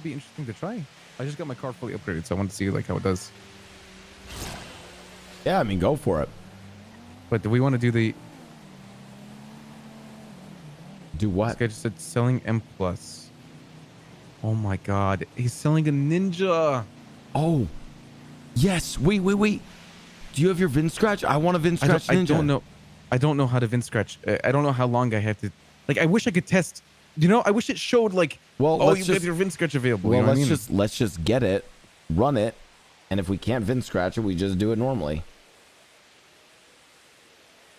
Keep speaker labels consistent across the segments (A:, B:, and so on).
A: be interesting to try. I just got my car fully upgraded, so I want to see like how it does.
B: Yeah, I mean, go for it.
A: But do we want to do the?
B: Do what?
A: This guy just said selling M plus. Oh my god, he's selling a Ninja.
B: Oh, yes. Wait. Do you have your VIN scratch? I want a VIN scratch Ninja.
A: I don't know. I don't know how to VIN scratch. I don't know how long I have to. Like, I wish I could test. You know, I wish it showed like,
B: well,
A: oh, you got your VIN scratch available.
B: Well,
A: you know
B: let's just get it, run it, and if we can't VIN scratch it, we just do it normally.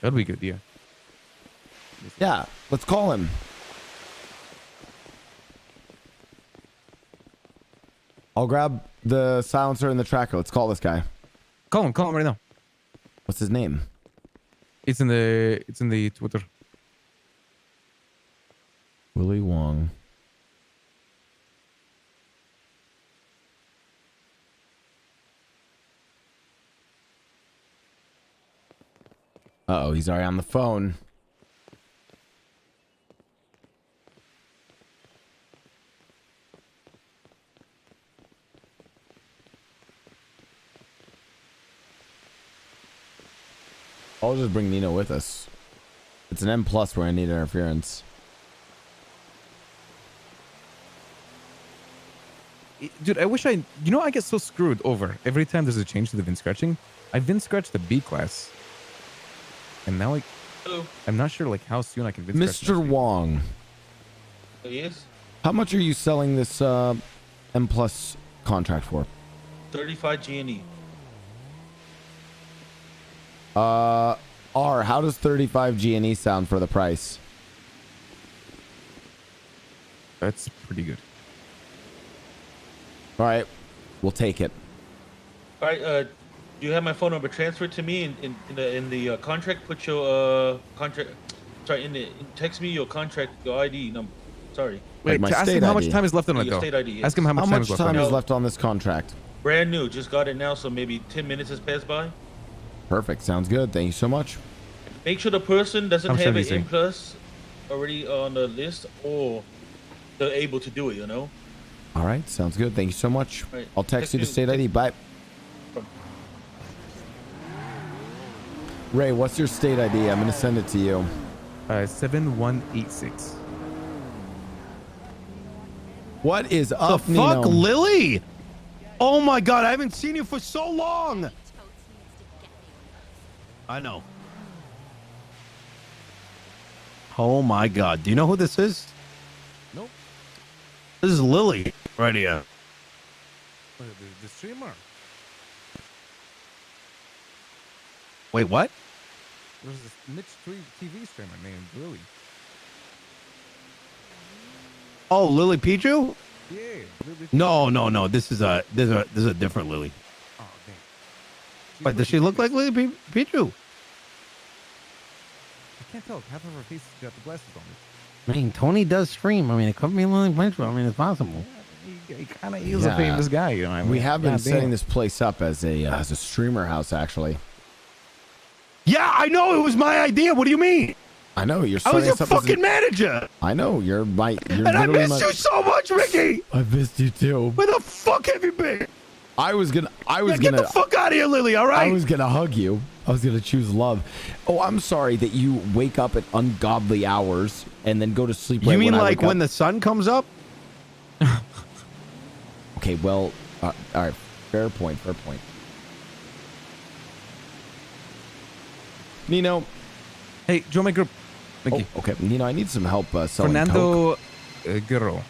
A: That'd be a good idea.
B: Yeah, let's call him. I'll grab the silencer and the tracker. Let's call this guy.
A: Call him right now.
B: What's his name?
A: It's in the Twitter.
B: Willie Wong. Uh-oh, he's already on the phone. I'll just bring Nino with us. It's an M plus where I need interference.
A: Dude, I wish I get so screwed over every time there's a change to the VIN scratching. I've VIN scratched the B class. And now I'm not sure like how soon I can VIN scratch.
B: Mr. Wong.
C: Yes?
B: How much are you selling this M plus contract for?
C: 35 G&E.
B: How does 35 G&E sound for the price?
A: That's pretty good.
B: All right, we'll take it.
C: All right, you have my phone number. Transfer it to me in the contract. Put your contract. Sorry, text me your contract, your ID number. Sorry.
A: Wait,
B: my
A: ask
B: state
A: him how much
B: ID.
A: time is left on it
C: Your
A: though.
C: state ID, yes.
A: Ask him how much time is left on it.
B: is left on this contract?
C: Brand new. Just got it now, so maybe 10 minutes has passed by.
B: Perfect. Sounds good. Thank you so much.
C: Make sure the person doesn't
A: How much
C: have
A: time
C: an
A: do you
C: M plus already on the list, or they're able to do it. You know.
B: All right. Sounds good. Thank you so much.
C: Right.
B: I'll text you the state ID. Bye. Ray, what's your state ID? I'm going to send it to you.
A: 7186.
B: What is
D: The
B: up,
D: fuck,
B: Nino?
D: Lily? Oh my god, I haven't seen you for so long. I know. Oh my god, do you know who this is?
A: Nope.
D: This is Lily right here.
A: The streamer.
D: Wait, what?
A: There's this niche TV streamer named Lily.
D: Oh, Lily Pichu?
A: Yeah. Lily.
D: No. This is a different Lily.
A: Oh, dang.
D: But does she look like Lily Pichu?
A: I can't tell. Half of her face got the glasses on.
D: I mean, Tony does stream. I mean, it could be Lily Pichu. I mean, it's possible.
A: He kind of is a famous guy. You know what I mean?
B: We have been
A: God damn.
B: setting this place up as a streamer house, actually.
D: Yeah, I know. It was my idea. What do you mean?
B: I know you're.
D: I was
B: setting
D: your
B: us up as
D: fucking manager.
B: I know you're my. You're
D: And I
B: literally
D: miss
B: my-
D: you so much, Ricky.
B: I missed you too.
D: Where the fuck have you been?
B: I was
D: Get
B: gonna.
D: the fuck out of here, Lily. All right.
B: I was gonna hug you. I was gonna choose love. Oh, I'm sorry that you wake up at ungodly hours and then go to sleep.
D: You
B: right
D: mean
B: when I
D: like
B: wake
D: when
B: up?
D: the sun comes up?
B: Okay, well, all right. Fair point. Fair point. Nino.
A: Hey, join my group. Thank you.
B: Okay, Nino. I need some help selling
A: Fernando
B: coke.
A: Guerrero.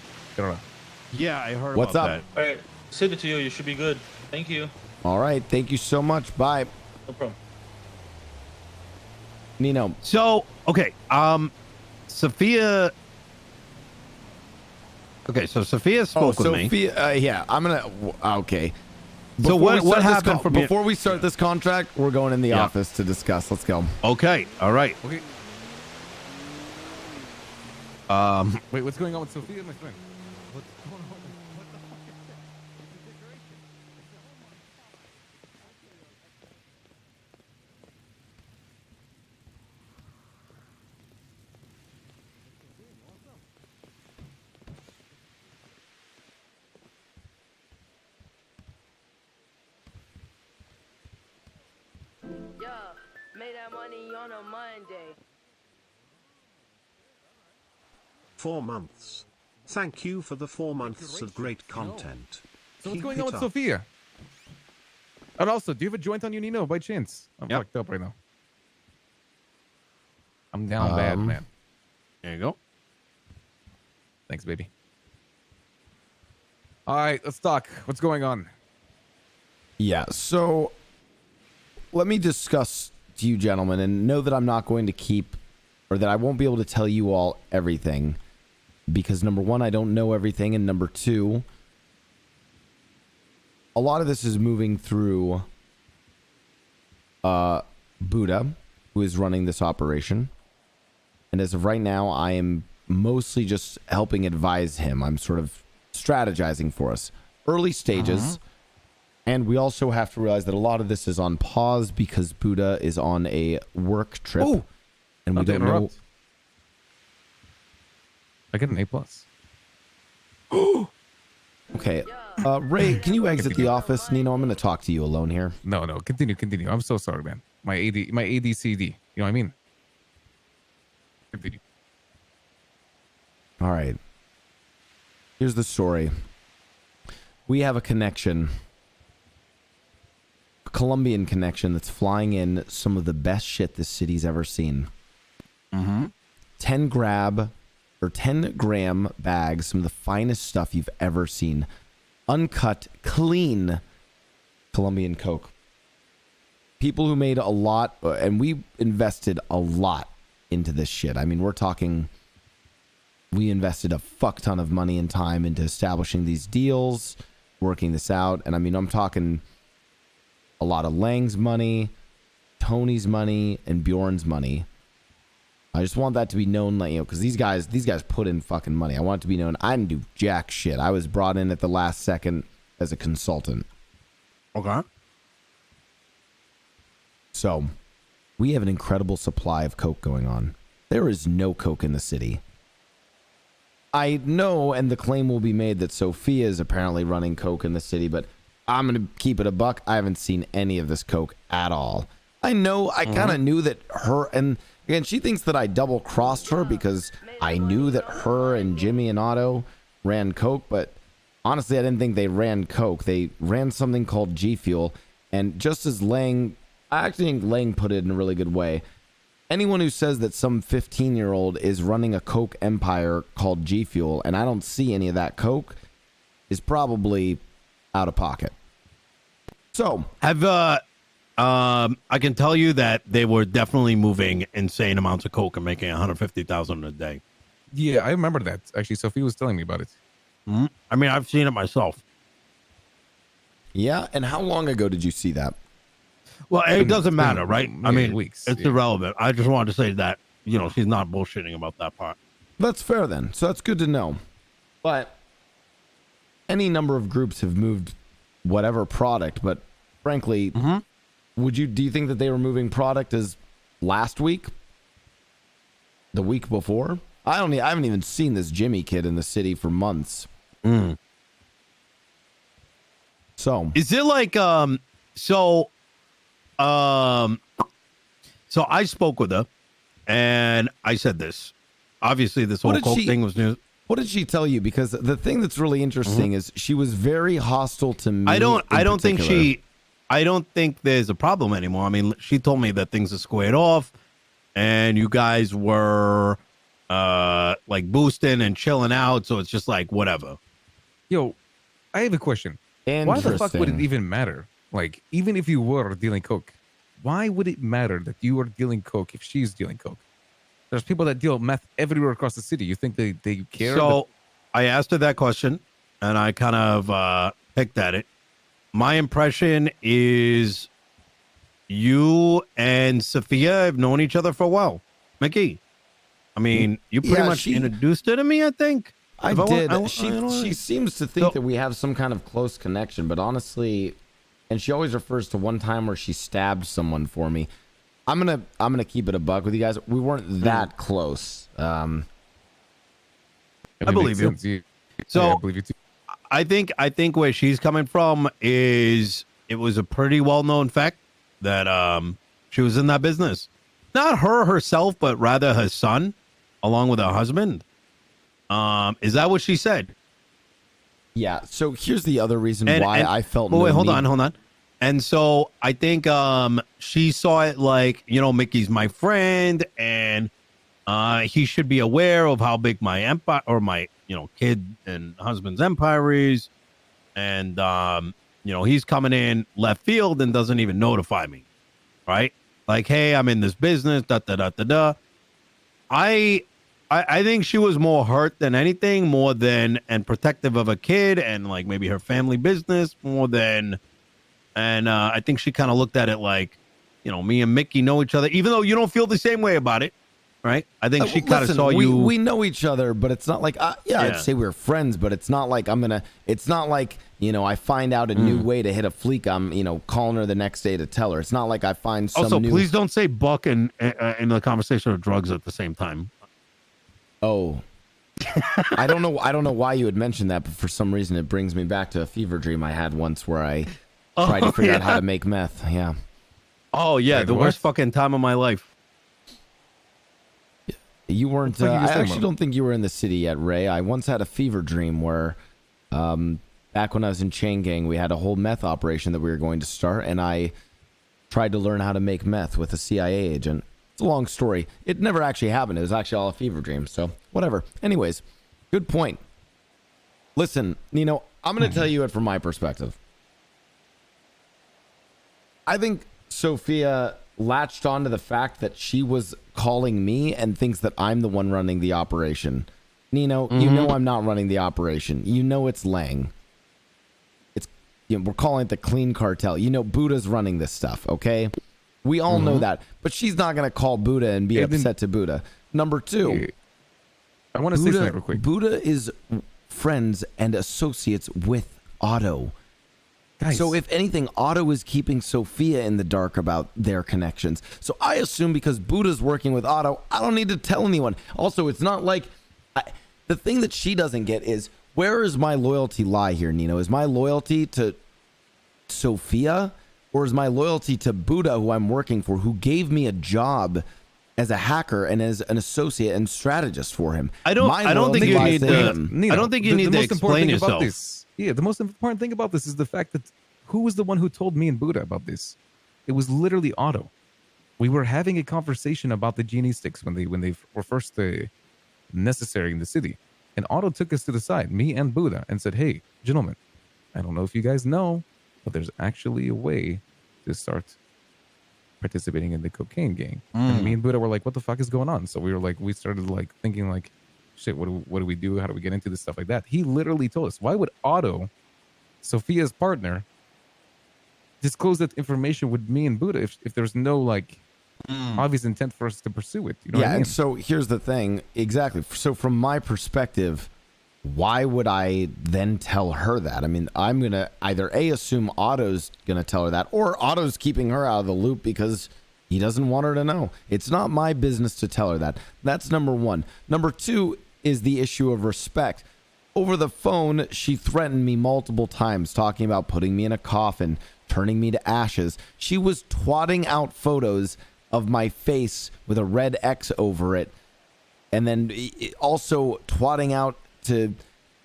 D: Yeah, I heard
B: What's
D: about
B: up?
D: that.
C: All right, send it to you. You should be good. Thank you.
B: All right. Thank you so much. Bye,
C: No problem.
B: Nino.
D: So, okay, Sophia. Okay, so Sophia spoke with me.
B: Sophia. Yeah, I'm gonna. Okay.
D: So
B: Before we
D: what
B: start this
D: happened from here?
B: before we start this contract? We're going in the
D: Yeah.
B: office to discuss. Let's go.
D: Okay, all right.
A: Okay. Wait, what's going on with Sophia, my friend? What's going on? What the fuck is that? It's a decoration.
E: money on a Monday.
F: 4 months. Thank you for the 4 months of great content.
A: So what's
F: Keep
A: going
F: it
A: on with
F: up.
A: Sophia? And also, do you have a joint on you, Nino, by chance? I'm fucked up right now. I'm down bad, man.
D: There you go.
A: Thanks, baby. All right, let's talk. What's going on?
B: Yeah, so let me discuss to you gentlemen, and know that I'm not going to keep, or that I won't be able to tell you all everything, because number one, I don't know everything, and number two, a lot of this is moving through Buddha, who is running this operation. And as of right now, I am mostly just helping advise him. I'm sort of strategizing for us. Early stages. And we also have to realize that a lot of this is on pause because Buddha is on a work trip.
A: Oh,
B: and we don't know.
A: I get an A+.
B: Okay. Ray, can you exit the office? Nino, I'm going to talk to you alone here.
A: No, continue. I'm so sorry, man. My ADCD. You know what I mean? Continue.
B: All right. Here's the story. We have a connection, a Colombian connection that's flying in some of the best shit this city's ever seen. 10 gram bags, some of the finest stuff you've ever seen. Uncut, clean Colombian coke. People who made a lot, and we invested a lot into this shit. I mean, we're talking, we invested a fuck ton of money and time into establishing these deals, working this out. And I mean, I'm talking a lot of Lang's money, Tony's money, and Bjorn's money. I just want that to be known, like, you know, because these guys put in fucking money. I want it to be known I didn't do jack shit. I was brought in at the last second as a consultant.
D: Okay.
B: So, we have an incredible supply of coke going on. There is no coke in the city. I know, and the claim will be made that Sophia is apparently running coke in the city, but I'm going to keep it a buck. I haven't seen any of this coke at all. I know, I kind of knew that her, and again, she thinks that I double-crossed her because I knew that her and Jimmy and Otto ran coke, but honestly, I didn't think they ran coke. They ran something called G Fuel, and just as Lang, I actually think Lang put it in a really good way. Anyone who says that some 15-year-old is running a coke empire called G Fuel, and I don't see any of that coke, is probably out of pocket. So,
D: I can tell you that they were definitely moving insane amounts of coke and making 150,000 a day.
A: Yeah, I remember that. Actually, Sophie was telling me about it.
D: I mean, I've seen it myself.
B: yeah, and how long ago did you see that?
D: Well, it doesn't matter, right? I mean,
A: weeks.
D: it's irrelevant. I just wanted to say that, you know, she's not bullshitting about that part.
B: That's fair then. So that's good to know. But any number of groups have moved whatever product, but frankly, do you think that they were moving product as last week? The week before? I haven't even seen this Jimmy kid in the city for months. So
D: is it like so I spoke with her and I said this. Obviously this whole coke thing was news.
B: What did she tell you? Because the thing that's really interesting is she was very hostile to me.
D: I don't think there's a problem anymore. I mean, she told me that things are squared off and you guys were like boosting and chilling out, so it's just like whatever.
A: Yo, I have a question. Why the fuck would it even matter? Like, even if you were dealing coke, why would it matter that you are dealing coke if she's dealing coke? There's people that deal meth everywhere across the city. You think they care?
D: So I asked her that question, and I kind of picked at it. My impression is you and Sophia have known each other for a while. Mickey, I mean, you pretty much introduced her to me, I think.
B: I did. She seems to think that we have some kind of close connection, but honestly, and she always refers to one time where she stabbed someone for me. I'm gonna keep it a buck with you guys. We weren't that close.
D: I believe you. So
A: yeah, I believe you too.
D: I think where she's coming from is it was a pretty well known fact that she was in that business. not her herself, but rather her son, along with her husband. Is that what she said?
B: Yeah. So here's the other reason why I felt.
D: Wait, hold on. And so I think she saw it like, Mickey's my friend, and he should be aware of how big my empire or my kid and husband's empire is, and he's coming in left field and doesn't even notify me, right? Like, hey, I'm in this business. Da da da da da. I think she was more hurt than anything, and protective of a kid and like maybe her family business more than. And I think she kind of looked at it like, me and Mickey know each other, even though you don't feel the same way about it, right? I think she kind of saw you.
B: We know each other, but it's not like, I'd say we're friends, but it's not like it's not like, I find out a new way to hit a fleek. I'm, calling her the next day to tell her. It's not like I find some
D: Also,
B: new...
D: please don't say buck in the conversation of drugs at the same time.
B: Oh, I don't know why you would mention that, but for some reason it brings me back to a fever dream I had once where I tried to figure out how to make meth. Yeah.
D: Oh yeah, the worst fucking time of my life.
B: You weren't. I actually don't think you were in the city yet, Ray. I once had a fever dream where, back when I was in Chain Gang, we had a whole meth operation that we were going to start, and I tried to learn how to make meth with a CIA agent. It's a long story. It never actually happened. It was actually all a fever dream. So whatever. Anyways, good point. Listen, Nino, I'm going to tell you it from my perspective. I think Sophia latched onto the fact that she was calling me and thinks that I'm the one running the operation. Nino, you know I'm not running the operation. You know it's Lang. It's we're calling it the Clean Cartel. Buddha's running this stuff, okay? We all know that. But she's not going to call Buddha and be upset to Buddha. Number two.
A: I want to say something real quick.
B: Buddha is friends and associates with Otto. Guys. So if anything, Otto is keeping Sophia in the dark about their connections. So I assume because Buddha's working with Otto, I don't need to tell anyone. Also, it's not like... the thing that she doesn't get is, where is my loyalty lie here, Nino? Is my loyalty to Sophia? Or is my loyalty to Buddha, who I'm working for, who gave me a job as a hacker and as an associate and strategist for him?
D: I don't think you need to explain yourself.
A: The most important thing about this is the fact that who was the one who told me and Buddha about this? It was literally Otto. We were having a conversation about the genie sticks when they were first necessary in the city. And Otto took us to the side, me and Buddha, and said, hey, gentlemen, I don't know if you guys know, but there's actually a way to start participating in the cocaine gang. And me and Buddha were like, what the fuck is going on? So we started thinking like, shit, what do we do? How do we get into this stuff like that? He literally told us, why would Otto, Sophia's partner, disclose that information with me and Buddha if there's no obvious intent for us to pursue it? You know what I mean?
B: And so here's the thing. Exactly. So from my perspective, why would I then tell her that? I mean, I'm going to either assume Otto's going to tell her that, or Otto's keeping her out of the loop because he doesn't want her to know. It's not my business to tell her that. That's number one. Number two is the issue of respect. Over the phone, she threatened me multiple times, talking about putting me in a coffin, turning me to ashes. She was twatting out photos of my face with a red X over it, and then also twatting out to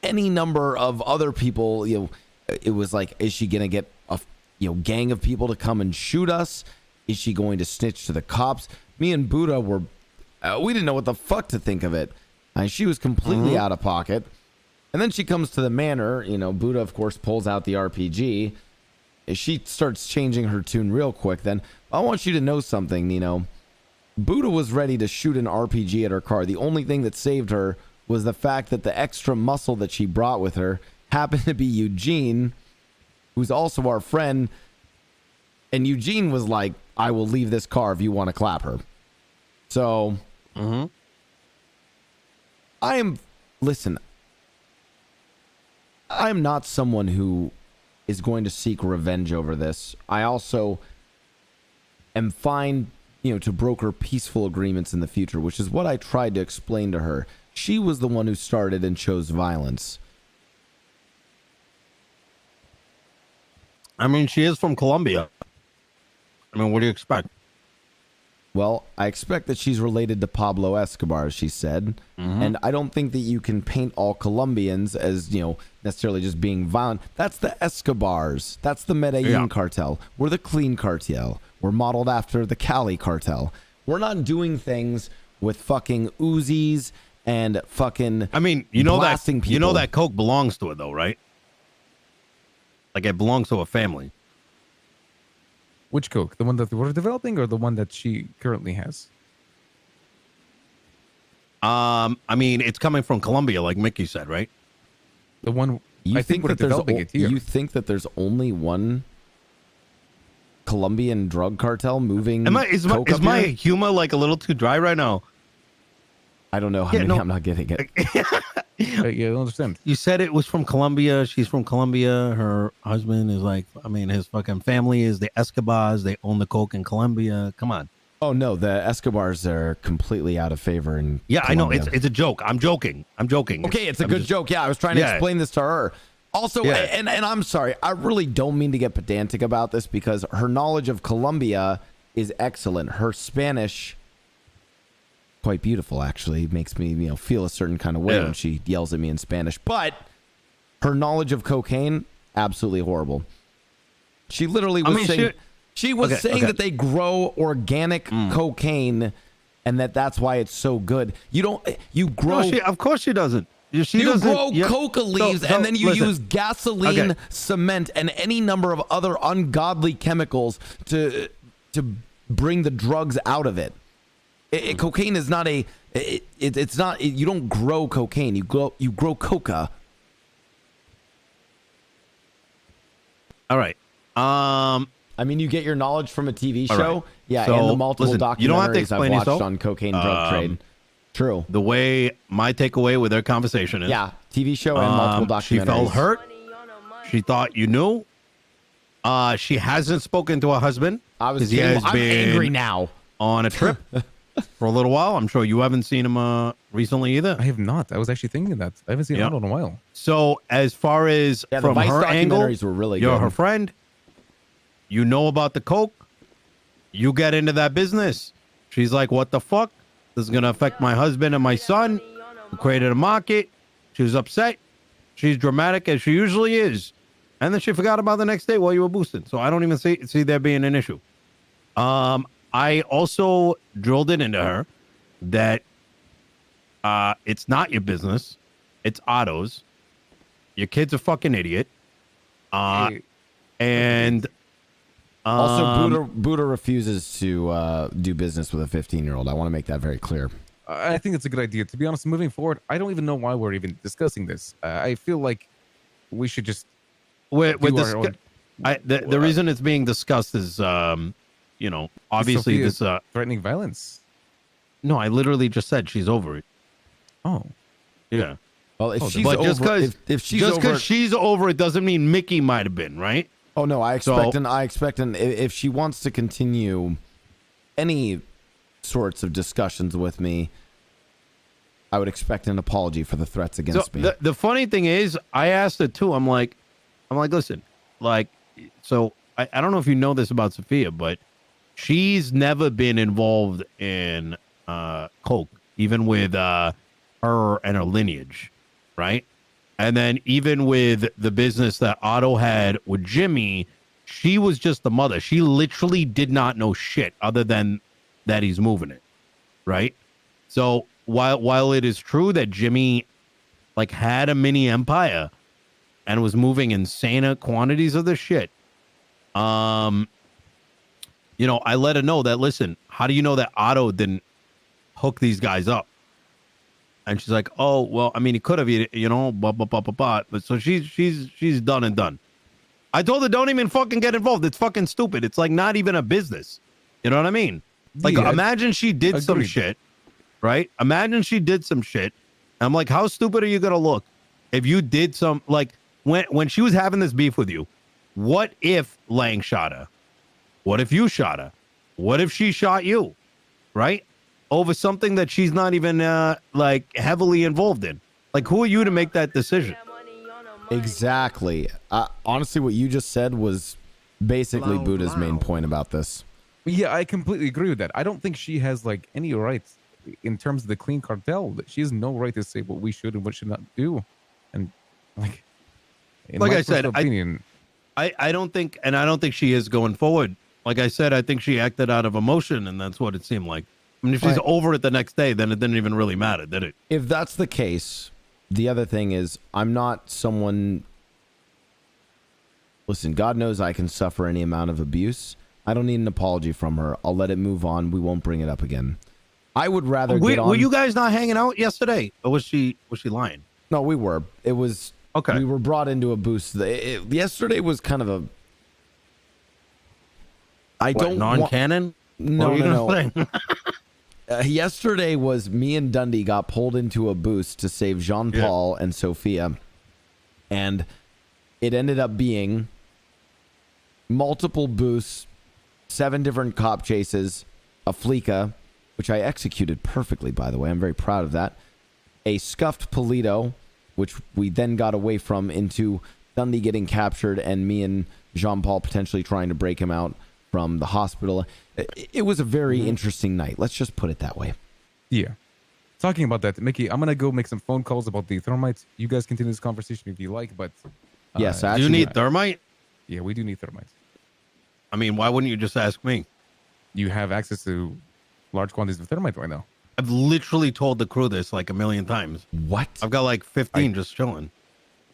B: any number of other people. It was like, is she gonna get a gang of people to come and shoot us? Is she going to snitch to the cops? Me and Buddha were we didn't know what the fuck to think of it. And she was completely out of pocket. And then she comes to the manor. Buddha, of course, pulls out the RPG. She starts changing her tune real quick. Then I want you to know something, Nino. Buddha was ready to shoot an RPG at her car. The only thing that saved her was the fact that the extra muscle that she brought with her happened to be Eugene, who's also our friend. And Eugene was like, I will leave this car if you want to clap her. So, listen, I'm not someone who is going to seek revenge over this. I also am fine, to broker peaceful agreements in the future, which is what I tried to explain to her. She was the one who started and chose violence.
D: I mean, she is from Colombia. I mean, what do you expect?
B: Well, I expect that she's related to Pablo Escobar, she said. And I don't think that you can paint all Colombians as, necessarily just being violent. That's the Escobars. That's the Medellin cartel. We're the clean cartel. We're modeled after the Cali cartel. We're not doing things with fucking Uzis and fucking blasting people.
D: You know that coke belongs to it, though, right? Like, it belongs to a family.
A: Which coke? The one that we're developing or the one that she currently has?
D: It's coming from Colombia, like Mickey said, right?
A: The one
B: you
A: I think we're developing it here.
B: You think that there's only one Colombian drug cartel moving?
D: Is my humor like a little too dry right now?
B: I don't know. I'm not getting it.
A: Yeah, I don't understand.
D: You said it was from Colombia. She's from Colombia. Her husband is his fucking family is the Escobars. They own the coke in Colombia. Come on.
B: Oh no, the Escobars are completely out of favor in Colombia.
D: I know it's a joke. I'm joking.
B: Okay, it's a good joke. Yeah, I was trying to explain this to her. Also, and I'm sorry, I really don't mean to get pedantic about this because her knowledge of Colombia is excellent. Her Spanish, quite beautiful, actually, makes me feel a certain kind of way when she yells at me in Spanish. But her knowledge of cocaine, absolutely horrible. She literally was saying. She was saying that they grow organic cocaine and that's why it's so good. You grow.
D: No, of course she doesn't.
B: You grow coca leaves and then you use gasoline, cement, and any number of other ungodly chemicals to bring the drugs out of it. Cocaine is not it's not. You don't grow cocaine. You grow coca.
D: All right.
B: You get your knowledge from a TV show.
D: Right.
B: Yeah,
D: so,
B: and the multiple documentaries
D: you don't have to explain
B: I've watched
D: yourself.
B: on cocaine drug trade. True.
D: The way my takeaway with their conversation is,
B: TV show and multiple documentaries.
D: She felt hurt. She thought you knew. She hasn't spoken to her husband.
B: I'm angry now.
D: On a trip for a little while. I'm sure you haven't seen him recently either.
A: I have not. I was actually thinking that. I haven't seen him in a while.
D: So as far as from her angle,
B: were really
D: you're
B: good.
D: her friend. You know about the coke. You get into that business. She's like, what the fuck? This is going to affect my husband and my son. We created a market. She was upset. She's dramatic as she usually is. And then she forgot about the next day while you were boosting. So I don't even see there being an issue. I also drilled it into her that it's not your business. It's Otto's. Your kid's a fucking idiot. And
B: also, Buddha refuses to do business with a 15-year-old. I want to make that very clear.
A: I think it's a good idea. To be honest, moving forward, I don't even know why we're even discussing this. I feel like we should just.
D: The reason it's being discussed is, obviously this
A: threatening violence.
D: No, I literally just said she's over it.
A: Oh,
D: yeah.
B: Well, if she's
D: but
B: over,
D: just because she's over it doesn't mean Mickey might have been, right?
B: Oh no, I expect if she wants to continue any sorts of discussions with me, I would expect an apology for the threats against me.
D: The funny thing is, I asked her too. I'm like, listen, I don't know if you know this about Sophia, but she's never been involved in coke, even with her and her lineage, right? And then even with the business that Otto had with Jimmy, she was just the mother. She literally did not know shit other than that he's moving it, right? So while it is true that Jimmy had a mini empire and was moving insane quantities of this shit, I let her know that, listen, how do you know that Otto didn't hook these guys up? And she's like, oh, well, he could have, blah, blah, blah, blah, blah. But so she's done and done. I told her, don't even fucking get involved. It's fucking stupid. It's not even a business. You know what I mean? Imagine she did some shit, right? Imagine she did some shit. I'm like, how stupid are you going to look if you did some, when she was having this beef with you, what if Lang shot her? What if you shot her? What if she shot you? Right? Over something that she's not even heavily involved in. Who are you to make that decision?
B: Exactly. Honestly, what you just said was basically Buddha's main point about this.
A: Yeah, I completely agree with that. I don't think she has like any rights in terms of the clean cartel. That she has no right to say what we should and what should not do. And like, in
D: Like
A: my
D: I said,
A: personal opinion,
D: I don't think, and I don't think she is going forward. Like I said, I think she acted out of emotion, and that's what it seemed like. I mean, if she's
B: Right.
D: over it the next day, then it didn't even really matter, did it?
B: If that's the case, the other thing is I'm not someone. Listen, God knows I can suffer any amount of abuse. I don't need an apology from her. I'll let it move on. We won't bring it up again. I would rather get on.
D: Were you guys not hanging out yesterday, or was she lying?
B: No, we were. It was
D: Okay.
B: We were brought into a boost. Yesterday was kind of a. I
D: What,
B: don't
D: non-canon.
B: No,
D: What are you
B: no,
D: gonna
B: no.
D: say?
B: Yesterday was me and Dundee got pulled into a boost to save Jean-Paul and Sophia, and it ended up being multiple boosts, 7 different cop chases, a fleeca, which I executed perfectly, by the way. I'm very proud of that. A scuffed Polito, which we then got away from, into Dundee getting captured and me and Jean-Paul potentially trying to break him out from the hospital. It was a very interesting night. Let's just put it that way.
A: yeah. Talking about that, Mickey, I'm gonna go make some phone calls about the thermites. You guys continue this conversation if you like, but
B: Yes,
D: Do you
B: actually,
D: need thermite?
A: yeah, we do need thermites.
D: I mean, why wouldn't you just ask me?
A: You have access to large quantities of thermite right now.
D: I've literally told the crew this like a million times.
B: what?
D: I've got like 15 just chilling.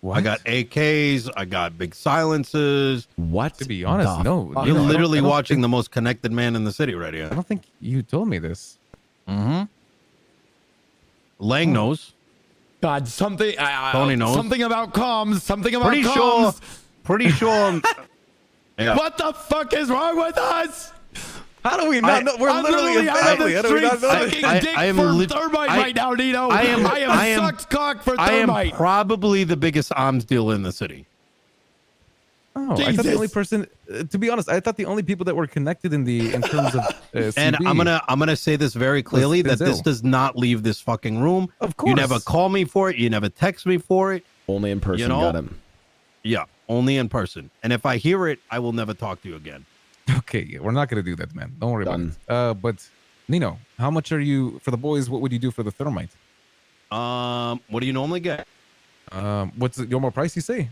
A: What?
D: I got AKs. I got big silencers.
B: What?
A: To be honest,
B: the
A: no.
B: fuck?
D: You're
A: I don't-
D: literally
A: I don't
D: watching
A: think-
D: the most connected man in the city right
A: I
D: here.
A: don't think you told me this.
D: Mm-hmm. Lang knows.
B: God, something.
D: Tony knows.
B: Something about comms. Something about
D: Pretty
B: comms.
D: sure. Pretty sure. Yeah.
B: What the fuck is wrong with us?
A: How do we not know? We're
B: I'm
A: literally a
B: out of
A: family.
B: the
A: How do we not
B: streets
A: know this?
B: sucking
D: I-
B: dick
D: I am
B: for
D: lit-
B: thermite
D: I-
B: right now, Nino.
D: I am-
B: I
D: I am-
B: sucked cock for
D: I am
B: thermite.
D: probably the biggest arms dealer in the city.
A: Oh, I thought the
B: Jesus.
A: only person. To be honest, I thought the only people that were connected in terms of
D: And
A: CB,
D: I'm gonna say this very clearly that this
A: Denzel.
D: does not leave this fucking room.
A: Of
D: You never
A: course.
D: call me for it. You never text me for it.
B: Only in person.
D: You know-
B: Got him.
D: Yeah, only in person. And if I hear it, I will never talk to you again.
A: Okay, yeah, we're not gonna do that, man. Don't worry
B: Done.
A: about it. But Nino, how much are you for the boys? What would you do for the thermite?
D: What do you normally get?
A: What's the normal price you say?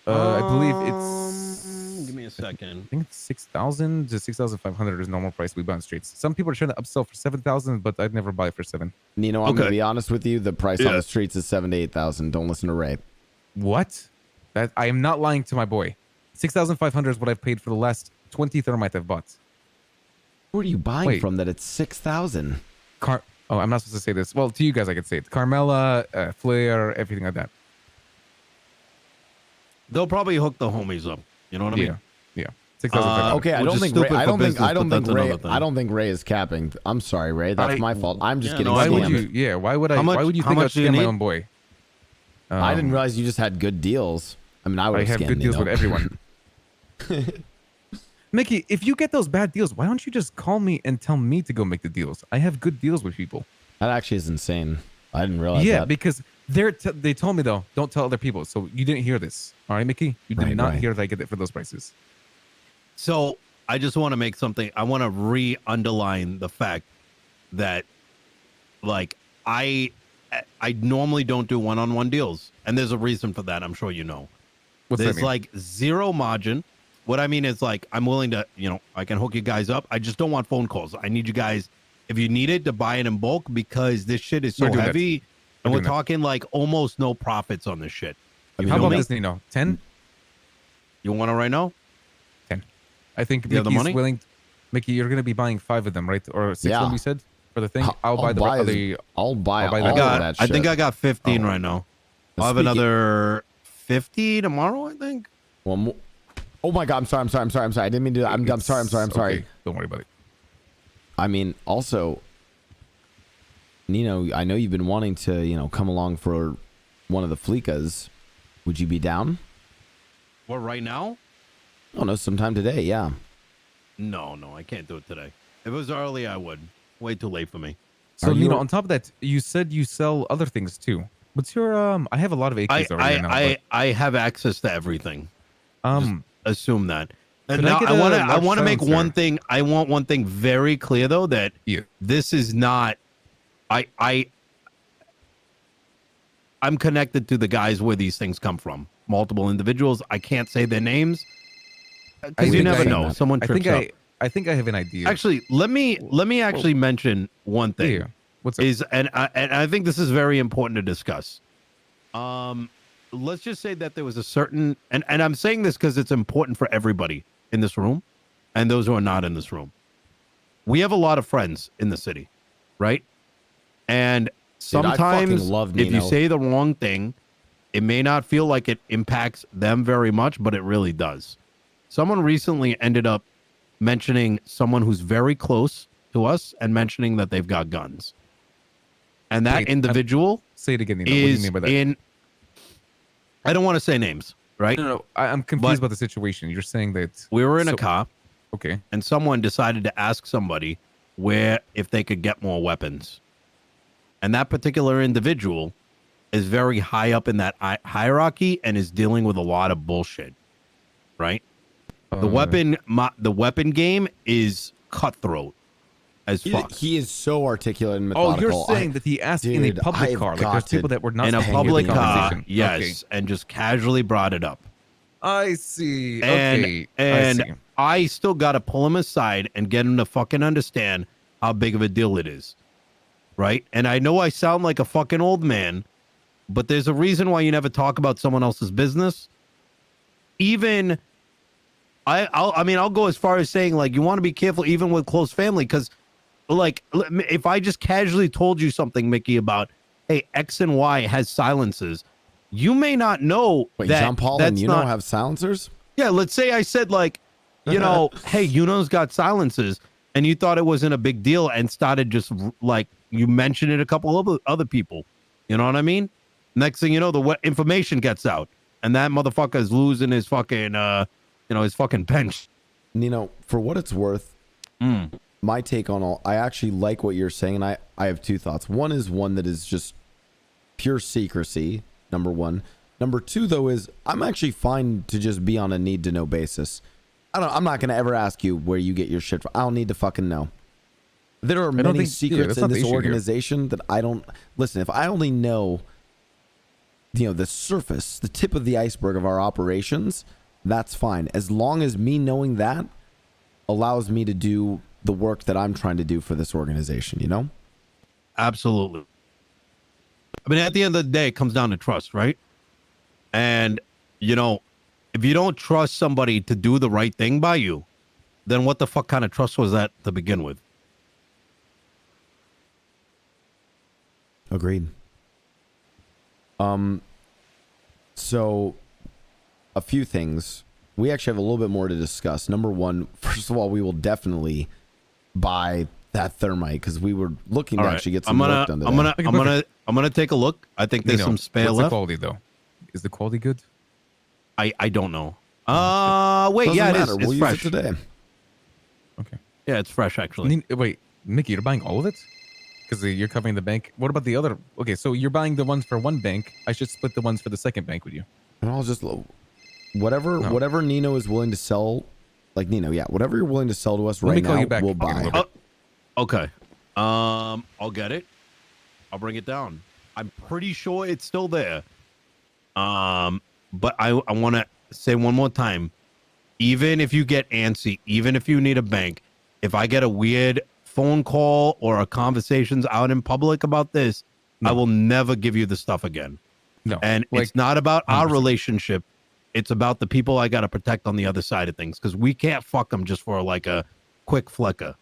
A: I believe it's.
D: Give me a second.
A: I think it's 6,000 to 6,500 is normal price we buy on streets. Some people are trying to upsell for 7,000, but I'd never buy for 7.
B: Nino, I'm
D: Okay.
B: gonna be honest with you. The price on
D: Yeah.
B: the streets is 7,000 to 8,000. Don't listen to Ray.
A: What? That I am not lying to my boy. 6,500 is what I've paid for the last 20 thermite I've bought.
B: Where are you buying
A: Wait.
B: from that it's 6,000?
A: Oh, I'm not supposed to say this. Well, to you guys, I could say it. Carmela, Flair, everything like that.
D: They'll probably hook the homies up. You know what I mean?
A: Yeah. 6,500.
B: Okay, I
D: Which
B: don't
D: is
B: think Ray.
D: stupid
B: I
D: for
B: don't think.
D: business,
B: I don't
D: but
B: think
D: that's
B: Ray.
D: another thing.
B: I don't think Ray is capping. I'm sorry, Ray. That's my fault. I'm just
D: Yeah,
B: getting
D: no,
A: Why would
B: scammed.
A: you? Yeah. Why would I?
D: How much-
A: why would you
D: how
A: think I'd
D: much do you
A: scam my
D: need?
A: own boy?
B: I didn't realize you just had good deals. I mean, I would
A: I have good deals
B: Nino.
A: with everyone. Mickey, if you get those bad deals, why don't you just call me and tell me to go make the deals? I have good deals with people.
B: That actually is insane. I didn't realize
A: Yeah,
B: that.
A: because they told me though, don't tell other people. So you didn't hear this, all right, Mickey? You did
B: Right,
A: not
B: right.
A: hear that I get it for those prices.
D: So I just want to make something. I want to re-underline the fact that, like, I normally don't do one-on-one deals, and there's a reason for that. I'm sure you know.
A: What's
D: There's
A: that mean?
D: like zero margin. What I mean is, like, I'm willing to, I can hook you guys up. I just don't want phone calls. I need you guys, if you need it, to buy it in bulk, because this shit is so
A: We're doing that.
D: heavy,
A: We're
D: and we're
A: doing that.
D: talking like almost no profits on this shit.
B: I mean,
A: How
D: you
A: about
D: know
A: this, Nino? 10?
D: You want to right now?
A: 10. I think
D: You have the
A: Mickey's
D: money?
A: willing. Mickey, you're going to be buying 5 of them, right? Or 6
B: Yeah.
A: when we said for the thing. I'll buy the
B: I'll
A: I'll
B: buy
A: buy
B: all
A: that.
B: of that shit.
D: I think I got 15
A: Oh.
D: right now. I'll have
B: Speaking-
D: another 50 tomorrow, I think.
B: Well, oh my God! I'm sorry. I didn't mean to. I'm sorry.
A: Okay, don't worry about it.
B: I mean, also, Nino, I know you've been wanting to, come along for one of the fleecas. Would you be down?
D: What, right now?
B: Oh no, sometime today. Yeah.
D: No, I can't do it today. If it was early, I would. Way too late for me.
A: So,
B: Are you-
A: Nino, on top of that, you said you sell other things too. What's your I have a lot of AKs already now.
D: I have access to everything.
A: but,
D: Assume that. And
A: Could I
D: now
A: get
D: I
A: a
D: want to. I
A: large
D: want to make
A: silencer?
D: one thing. I want one thing very clear though, that
A: Yeah.
D: this is not. I'm connected to the guys where these things come from. Multiple individuals. I can't say their names because you
A: think
D: never
A: I-
D: know. Someone trips up.
A: I think I have an idea.
D: Actually, let me actually mention one thing.
A: Yeah. What's up?
D: And I think this is very important to discuss. Let's just say that there was a certain, and I'm saying this because it's important for everybody in this room and those who are not in this room. We have a lot of friends in the city, right? And sometimes
B: love
D: if you
B: Nino.
D: say the wrong thing, it may not feel like it impacts them very much, but it really does. Someone recently ended up mentioning someone who's very close to us and mentioning that they've got guns. And that
A: Wait,
D: individual
A: Say it again, Nino. What do you
D: is
A: mean by that?
D: in, I don't want to say names, right?
A: No. I'm confused about the situation. You're saying that
D: We were in a
A: So-
D: car
A: okay.
D: and someone decided to ask somebody where if they could get more weapons. And that particular individual is very high up in that hierarchy and is dealing with a lot of bullshit, right? The weapon game is cutthroat as fuck.
B: He is so articulate and
A: Oh,
B: methodical.
A: you're saying that he asked in a
B: Dude,
A: public
B: I've
A: car. Like
B: got
A: there's people
B: to-
A: that were not
D: In a
A: paying
D: public
A: attention to the
D: car,
A: conversation.
D: yes,
A: Okay.
D: and just casually brought it up.
A: I see.
D: And
A: Okay.
D: and
A: I see.
D: I still got to pull him aside and get him to fucking understand how big of a deal it is, right? And I know I sound like a fucking old man, but there's a reason why you never talk about someone else's business. Even I'll go as far as saying like you want to be careful even with close family, because like if I just casually told you something, Mickey, about hey, X and Y has silences, you may not know
B: Wait,
D: that
B: Jean Paul
D: that's
B: and Nino
D: not,
B: have silencers?
D: yeah, let's say I said like, you know, hey, Yuno's got silences, and you thought it wasn't a big deal and started just like you mentioned it a couple of other people. You know what I mean? Next thing you know, the information gets out, and that motherfucker is losing his fucking, his fucking bench.
B: Nino, for what it's worth, my take on all, I actually like what you're saying, and I have two thoughts. One is one that is just pure secrecy, number one. Number two, though, is I'm actually fine to just be on a need-to-know basis. I'm not going to ever ask you where you get your shit from. I don't need to fucking know. There are many secrets
A: that's
B: in
A: not the
B: this
A: issue here.
B: organization that I don't... Listen, if I only know, the surface, the tip of the iceberg of our operations, that's fine. As long as me knowing that allows me to do the work that I'm trying to do for this organization, you know?
D: Absolutely. I mean, at the end of the day, it comes down to trust, right? And, if you don't trust somebody to do the right thing by you, then what the fuck kind of trust was that to begin with?
B: Agreed. So a few things. We actually have a little bit more to discuss. Number one, first of all, we will definitely buy that thermite because we were looking to actually get some work done today.
D: I'm gonna take a look. I think there's some spare
A: what's
D: left.
A: the quality though? Is the quality good?
D: I don't know. Wait,
B: Doesn't
D: yeah,
B: matter.
D: it is.
B: We'll
D: It's
B: use
D: fresh.
B: it today.
A: Okay.
D: Yeah, it's fresh actually.
A: Wait, Mickey, you're buying all of it? Because you're covering the bank. What about the other? Okay, so you're buying the ones for one bank. I should split the ones for the second bank with you.
B: And I'll just whatever Nino is willing to sell, like Nino, yeah, whatever you're willing to sell to us
A: Let me
B: right
A: call
B: now,
A: you back
B: we'll
A: in a little
B: buy.
A: bit.
D: Okay. I'll get it. I'll bring it down. I'm pretty sure it's still there. But I want to say one more time, even if you get antsy, even if you need a bank, if I get a weird phone call or a conversations out in public about this, I will never give you the stuff again.
A: No.
D: And it's not about our relationship. It's about the people I got to protect on the other side of things, because we can't fuck them just for like a quick flicker.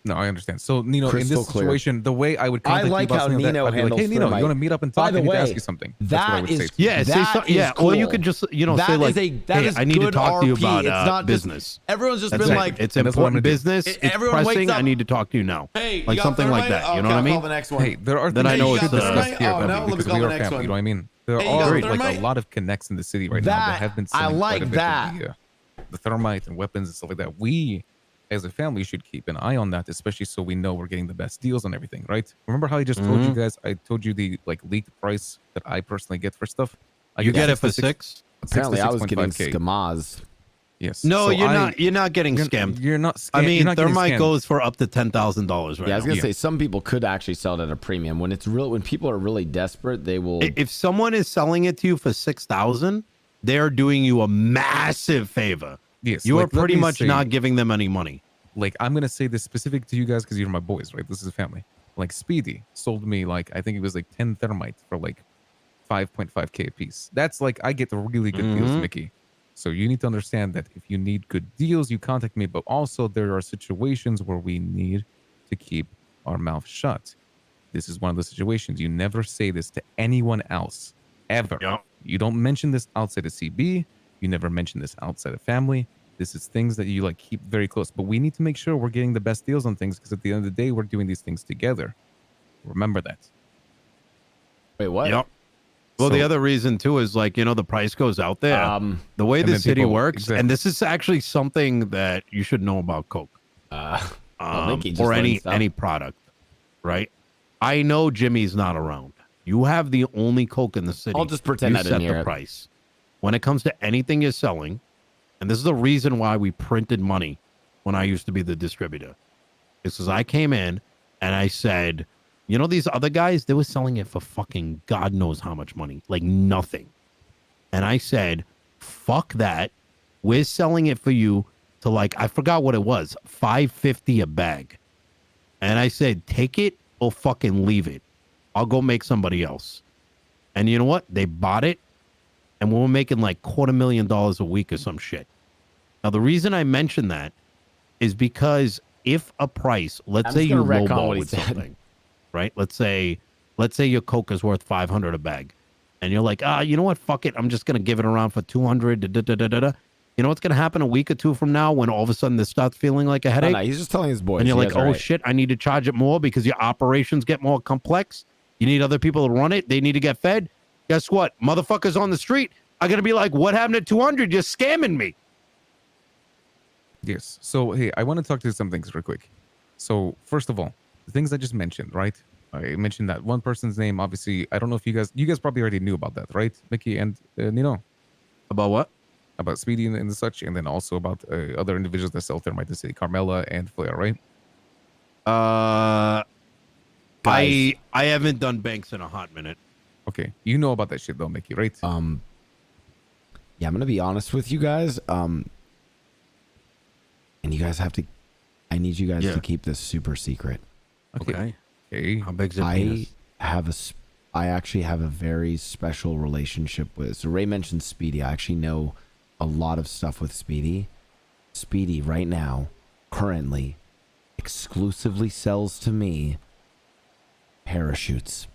A: No, I understand. So, Nino,
B: Crystal
A: in this
B: clear.
A: situation, the way I would contact
B: like
A: you about
B: how
A: something like
B: Nino
A: that, I'd be like,
B: handles
A: hey, Nino,
B: thermite.
A: you want to meet up and
B: By
A: talk?
B: the
A: I need to
B: way,
A: ask you something. That's what I
B: that
A: would say.
B: is
D: Yeah, say
B: that
D: so,
B: is
D: yeah. Or you
B: cool.
D: could just, say
B: That
D: like,
B: is
D: hey,
B: is
D: I need to
B: good
D: talk to you
B: RP.
D: about
B: It's not just-
D: business.
B: Everyone's just
D: That's
B: been
D: it.
B: like,
D: It's
A: And that's what I'm
D: important
A: gonna do.
D: business. It's
B: Everyone wakes
D: pressing.
B: up-
D: I need to talk to you now.
B: hey, you
D: like
B: got
D: something like
B: thermite?
D: that. You
B: Okay,
D: know what I
B: I'll
D: mean?
B: call the next one.
A: Hey, there are
D: Then
A: things
D: I know
A: we
D: it's,
A: should discuss
B: thermite?
A: here,
B: Oh, no,
A: Bobby,
B: let me
A: because
B: call
A: we
B: the
A: are
B: next
A: family.
B: one.
A: You know what I mean? There
B: Hey, you got
A: are like
B: thermite?
A: a lot of connects in the city right now that have been
B: I
A: selling
B: like
A: quite a bit
B: that.
A: of the thermite and weapons and stuff like that. We, as a family, should keep an eye on that, especially so we know we're getting the best deals on everything, right? Remember how I just told you guys? I told you the leaked price that I personally get for stuff.
D: You get it for
A: 6 to
D: 6.
B: Apparently, I was getting
A: 6.5K.
B: skamaz.
A: Yes.
D: No,
A: So
D: you're not getting scammed.
A: You're not.
D: I mean,
A: you're not getting
D: thermite
A: scammed.
D: goes for up to $10,000 right
B: Yeah, I was
D: now.
B: gonna say some people could actually sell it at a premium when it's real. When people are really desperate, they will.
D: If someone is selling it to you for $6,000, they're doing you a massive favor.
A: Yes.
D: You are
A: like, let
D: pretty
A: me
D: much
A: say-
D: not giving them any money.
A: Like, I'm gonna say this specific to you guys because you're my boys, right? This is a family. Like, Speedy sold me like I think it was like 10 thermite for like 5.5K a piece. That's like I get really good deals, Mickey. So you need to understand that if you need good deals, you contact me. But also there are situations where we need to keep our mouth shut. This is one of the situations. You never say this to anyone else ever.
D: Yep.
A: You don't mention this outside of CB. You never mention this outside of family. This is things that you like keep very close. But we need to make sure we're getting the best deals on things because at the end of the day, we're doing these things together. Remember that.
B: Wait, what?
D: Yep. Well, the
A: So-
D: other reason too is like, the price goes out there. The way
A: And
D: the
A: then
D: city
A: people-
D: works,
A: exactly.
D: and this is actually something that you should know about Coke.
B: Mickey just
D: Or
B: learned stuff.
D: any product, right? I know Jimmy's not around. You have the only Coke in the city.
B: I'll just pretend
D: you
B: I didn't
D: set
B: hear
D: the
B: it.
D: price. When it comes to anything you're selling, and this is the reason why we printed money when I used to be the distributor. It's because I came in and I said, these other guys, they were selling it for fucking God knows how much money, like nothing. And I said, fuck that. We're selling it for you to like, I forgot what it was, $5.50 a bag. And I said, take it or fucking leave it. I'll go make somebody else. And you know what? They bought it. And we were making like $250,000 a week or some shit. Now, the reason I mention that is because if a price, let's
B: I'm
D: say
B: just
D: you
B: gonna retcon
D: lowball
B: what he
D: with
B: said.
D: something, right? Let's say your Coke is worth $500 a bag. And you're like, you know what? Fuck it. I'm just going to give it around for $200. You know what's going to happen a week or two from now when all of a sudden this starts feeling like a
B: No,
D: headache?
B: no, he's just telling his boys.
D: And you're
B: You
D: like,
B: guys are
D: oh
B: right.
D: shit, I need to charge it more because your operations get more complex. You need other people to run it. They need to get fed. Guess what? Motherfuckers on the street are going to be like, what happened to 200? You're scamming me.
A: Yes. So, hey, I want to talk to you some things real quick. So, first of all, the things I just mentioned, right? I mentioned that one person's name. Obviously, I don't know if you guys probably already knew about that, right? Mickey and Nino,
D: About what?
A: about Speedy and such, and then also about other individuals that sell thermite to city, Carmela and Flair, right?
D: I haven't done banks in a hot minute.
A: Okay. You know about that shit though, Mickey, right?
B: Yeah, I'm gonna be honest with you guys. And you guys have to. I need you guys
D: Yeah.
B: to keep this super secret.
A: Okay.
D: How big's your
B: I
D: penis?
B: I actually have a very special relationship with. So Ray mentioned Speedy. I actually know a lot of stuff with Speedy. Speedy right now, currently, exclusively sells to me parachutes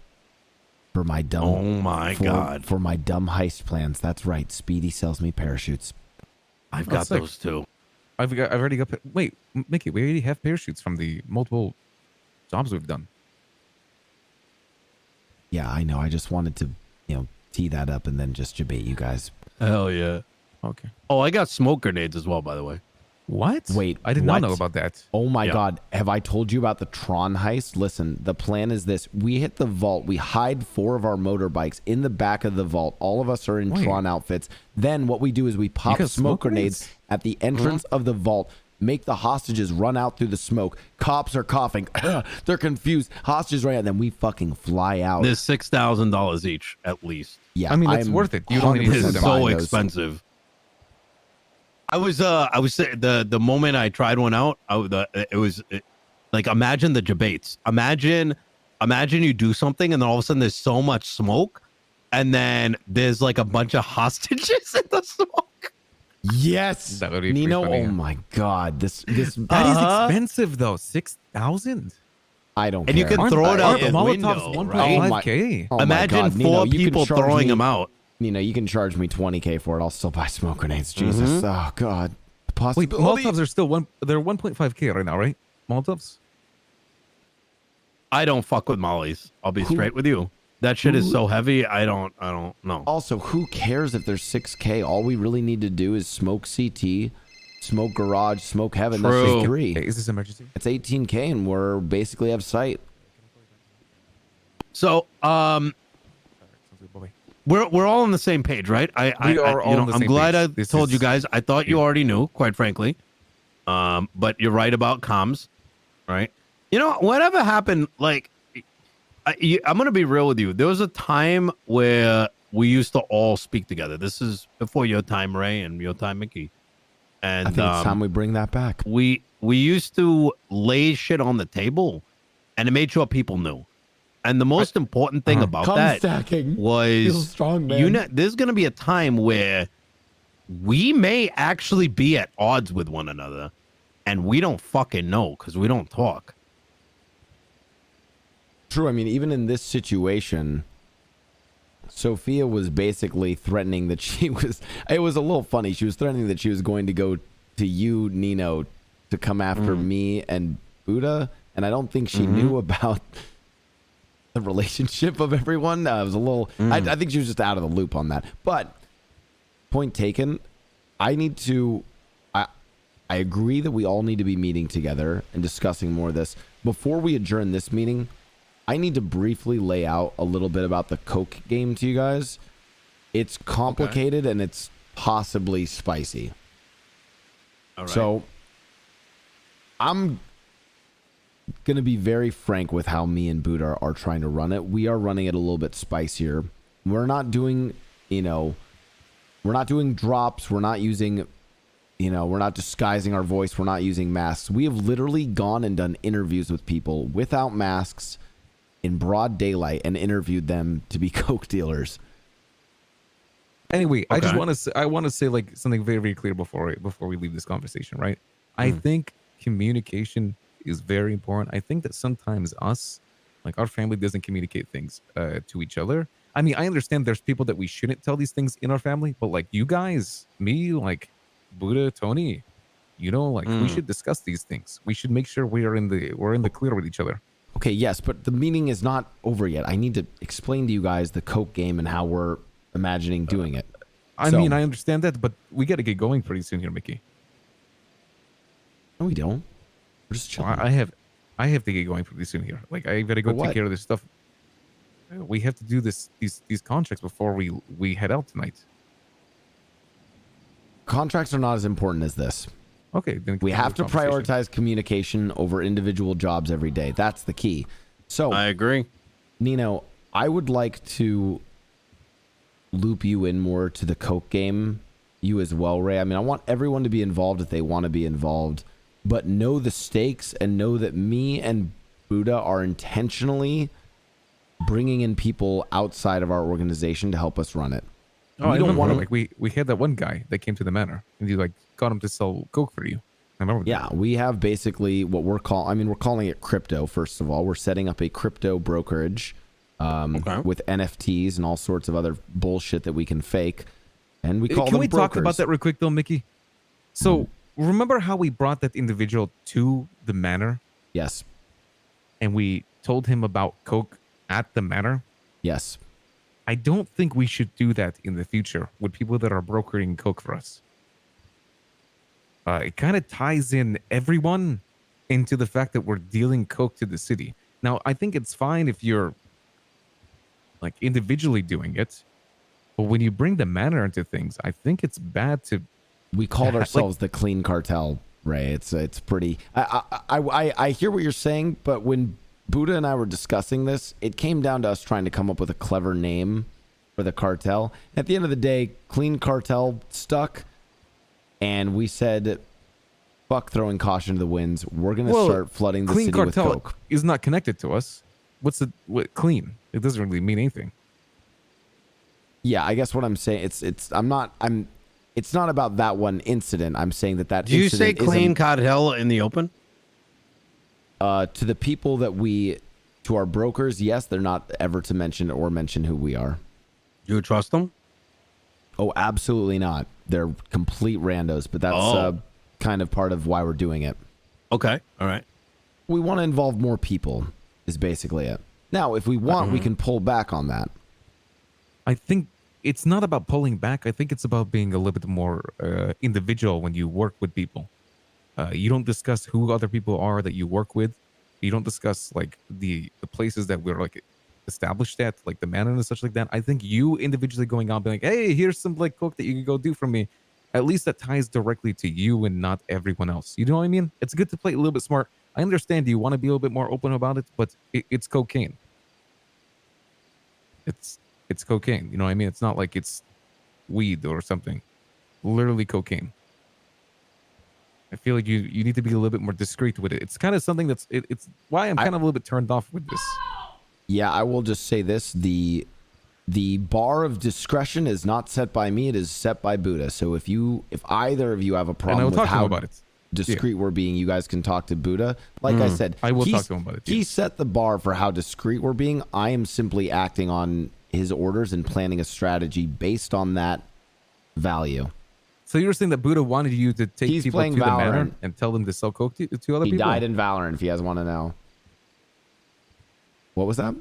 B: for my dumb.
D: Oh my God.
B: For my dumb heist plans. That's right. Speedy sells me parachutes.
D: I've got
A: That's like-
D: those too.
A: I've already got. Wait, Mickey, we already have parachutes from the multiple jobs we've done.
B: Yeah, I know. I just wanted to, tee that up and then just debate you guys.
D: Hell yeah.
A: Okay.
D: Oh, I got smoke grenades as well, by the way.
A: What?
B: Wait,
A: I did not know
B: what?
A: about that.
B: Oh my
D: Yeah.
B: God. Have I told you about the Tron heist? Listen, the plan is this. We hit the vault. We hide 4 of our motorbikes in the back of the vault. All of us are in
A: Wait.
B: Tron outfits. Then what we do is we pop
A: got
B: smoke
A: smoke
B: grenades
A: grenades?
B: at the entrance of the vault. Make the hostages run out through the smoke. Cops are coughing. They're confused. Hostages right out. Then we fucking fly out.
D: There's $6,000 each, at least.
B: Yeah,
A: I mean, it's
B: I'm
A: worth it. You don't need to
B: 100%
A: sell
D: It's
A: them.
D: so
B: buying those.
D: expensive. I was the moment I tried one out, like, imagine the debates. Imagine you do something and then all of a sudden there's so much smoke and then there's like a bunch of hostages in the smoke.
B: Yes.
A: That would be pretty
B: Nino,
A: funny,
B: oh
A: yeah.
B: my God. This
A: That is expensive though. 6,000.
B: I don't
D: And you
B: care.
D: can throw it out
A: Aren't
D: the
A: Molotovs
D: window,
A: 1.5K?
B: Oh my
D: Imagine
B: God, Nino,
D: 4
B: you can
D: people
B: charge
D: throwing
B: me-
D: them out.
B: You can charge me $20K for it. I'll still buy smoke grenades. Jesus. Oh God.
A: Wait,
B: Possibility.
A: Molotovs are still they're 1.5K right now, right? Molotovs?
D: I don't fuck with mollies. I'll be straight with you. That shit is so heavy. I don't know.
B: Also, who cares if there's 6K? All we really need to do is smoke CT, smoke garage, smoke heaven. That's
D: True.
B: just 3.
A: Hey, is this emergency?
B: It's 18K and we're basically have sight.
D: So,
A: Sounds good, bye-bye.
D: we're all on the same page, right?
A: We are all on the
D: I'm
A: same
D: glad
A: page.
D: I
A: This
D: told you
A: is-
D: guys. I thought you already knew, quite frankly. But you're right about comms, right? You know, whatever happened, like, I'm gonna be real with you. There was a time where we used to all speak together. This is before your time, Ray, and your time, Mickey. And
B: I think it's time we bring that back.
D: we used to lay shit on the table, and it made sure people knew. And the most important thing about that
B: stacking.
D: was,
B: Feels strong, man.
D: there's going to be a time where we may actually be at odds with one another, and we don't fucking know because we don't talk.
B: True. I mean, even in this situation, Sophia was basically threatening that she was. It was a little funny. She was threatening that she was going to go to you, Nino, to come after me and Buddha. And I don't think she knew about the relationship of everyone. It was a little. I think she was just out of the loop on that. But point taken. I need to. I agree that we all need to be meeting together and discussing more of this. Before we adjourn this meeting, I need to briefly lay out a little bit about the Coke game to you guys. It's complicated and it's possibly spicy.
D: All right.
B: So I'm going to be very frank with how me and Buddha are trying to run it. We are running it a little bit spicier. We're not doing, we're not doing drops. We're not using, we're not disguising our voice. We're not using masks. We have literally gone and done interviews with people without masks in broad daylight and interviewed them to be Coke dealers.
A: Anyway,
D: Okay.
A: I want to say like something very, very clear before we leave this conversation, right? I think communication is very important. I think that sometimes us, like our family, doesn't communicate things to each other. I mean, I understand there's people that we shouldn't tell these things in our family, but like you guys, me, like Buddha, Tony, we should discuss these things. We should make sure we're in the clear with each other.
B: Okay, yes, but the meeting is not over yet. I need to explain to you guys the Coke game and how we're imagining doing it.
A: I mean, I understand that, but we got to get going pretty soon here, Mickey.
B: No, we don't. We're just chilling.
A: I have to get going pretty soon here. Like I got to go
B: For what?
A: take care of this stuff. We have to do these contracts before we head out tonight.
B: Contracts are not as important as this.
A: Okay, then
B: We have to
A: conversation.
B: prioritize communication over individual jobs every day. That's the key. So,
D: I agree.
B: Nino, I would like to loop you in more to the Coke game. You as well, Ray. I mean, I want everyone to be involved if they want to be involved, but know the stakes and know that me and Buddha are intentionally bringing in people outside of our organization to help us run it.
A: Oh,
B: We don't wanna-
A: like we had that one guy that came to the manor and you like got him to sell Coke for you. I remember. that.
B: Yeah, we have basically what we're calling it crypto. First of all, we're setting up a crypto brokerage with NFTs and all sorts of other bullshit that we can fake, and we call
A: Can
B: them
A: we
B: brokers.
A: talk about that real quick though, Mickey? So remember how we brought that individual to the manor
B: Yes,
A: and we told him about Coke at the manor?
B: yes.
A: I don't think we should do that in the future with people that are brokering Coke for us. It kind of ties in everyone into the fact that we're dealing Coke to the city. Now, I think it's fine if you're like individually doing it, but when you bring the manor into things, I think it's bad to.
B: We called
A: like-
B: ourselves the Clean Cartel, Ray. It's pretty. I hear what you're saying, but when Buddha and I were discussing this, it came down to us trying to come up with a clever name for the cartel. At the end of the day, Clean Cartel stuck, and we said, fuck throwing caution to the winds. We're going to start flooding the
A: Clean
B: city
A: Cartel
B: with Coke.
A: is not connected to us. What clean? It doesn't really mean anything.
B: Yeah, I guess what I'm saying, it's not about that one incident. I'm saying that
D: Do you say
B: incident
D: clean
B: isn't-
D: cartel in the open?
B: to the people to our brokers, yes, they're not ever to mention who we are.
D: You trust them?
B: Oh, absolutely not. They're complete randos, but that's kind of part of why we're doing it.
D: Okay. All right.
B: We want to involve more people, is basically it. Now, if we want, we can pull back on that.
A: I think it's not about pulling back. I think it's about being a little bit more individual when you work with people. You don't discuss who other people are that you work with. You don't discuss like the places that we're like establish that, like the manner and such like that, I think you individually going out being like, hey, here's some like coke that you can go do for me. At least that ties directly to you and not everyone else. You know what I mean? It's good to play a little bit smart. I understand you want to be a little bit more open about it, but it's cocaine. It's cocaine. You know what I mean? It's not like it's weed or something. Literally cocaine. I feel like you need to be a little bit more discreet with it. It's kind of something that's it's why I'm kind of a little bit turned off with this.
B: Yeah, I will just say this: the bar of discretion is not set by me; it is set by Buddha. So if either of you have a problem with how discreet we're being, you guys can talk to Buddha. Like I said,
A: I will talk to him about it.
B: He set the bar for how discreet we're being. I am simply acting on his orders and planning a strategy based on that value.
A: So you're saying that Buddha wanted you to take people to the manor and tell them to sell coke to other people?
B: He died in Valorant, if you guys want to know. What was that?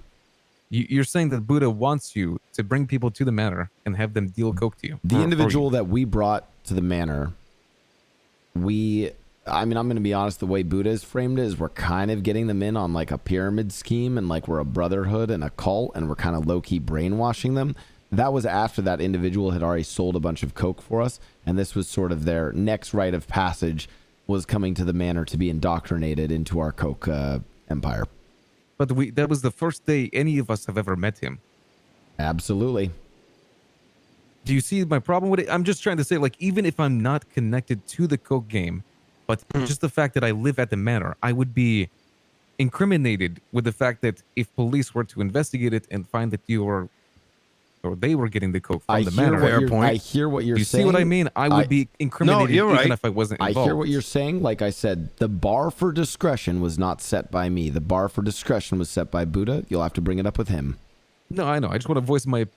A: You're saying that Buddha wants you to bring people to the manor and have them deal coke to you.
B: The individual that we brought to the manor, I mean, I'm going to be honest, the way Buddha is framed is we're kind of getting them in on like a pyramid scheme and like we're a brotherhood and a cult and we're kind of low-key brainwashing them. That was after that individual had already sold a bunch of coke for us, and this was sort of their next rite of passage, was coming to the manor to be indoctrinated into our coke empire.
A: But that was the first day any of us have ever met him.
B: Absolutely.
A: Do you see my problem with it? I'm just trying to say, like, even if I'm not connected to the coke game, but just the fact that I live at the manor, I would be incriminated with the fact that if police were to investigate it and find that you were or they were getting the coke from the manor.
B: Fair point. I hear what you're saying.
A: You see what I mean? I would be incriminated even if I wasn't involved.
B: I hear what you're saying. Like I said, the bar for discretion was not set by me. The bar for discretion was set by Buddha. You'll have to bring it up with him.
A: No, I know. I just want to voice my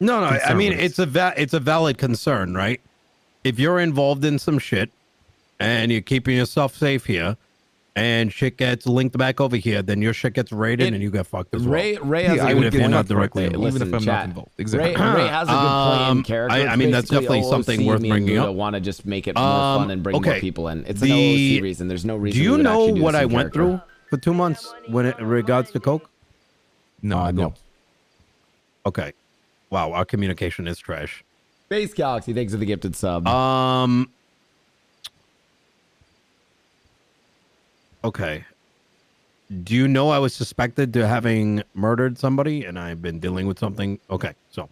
D: No, I mean, it's a valid concern, right? If you're involved in some shit and you're keeping yourself safe here, and shit gets linked back over here, then your shit gets raided and you get fucked as well.
B: Ray has a good point.
A: Not directly, even if I'm not involved. Exactly.
B: Ray has a good point in character.
D: I mean, that's definitely something worth bringing up.
B: Want to just make it more fun and bring more people in. It's an OOC reason. There's no reason.
D: Do you know what I went through for 2 months when it regards to coke?
A: No, I don't.
D: Okay. Wow, our communication is trash.
B: Space Galaxy, thanks for the gifted sub.
D: Okay. Do you know I was suspected to having murdered somebody and I've been dealing with something? Okay, so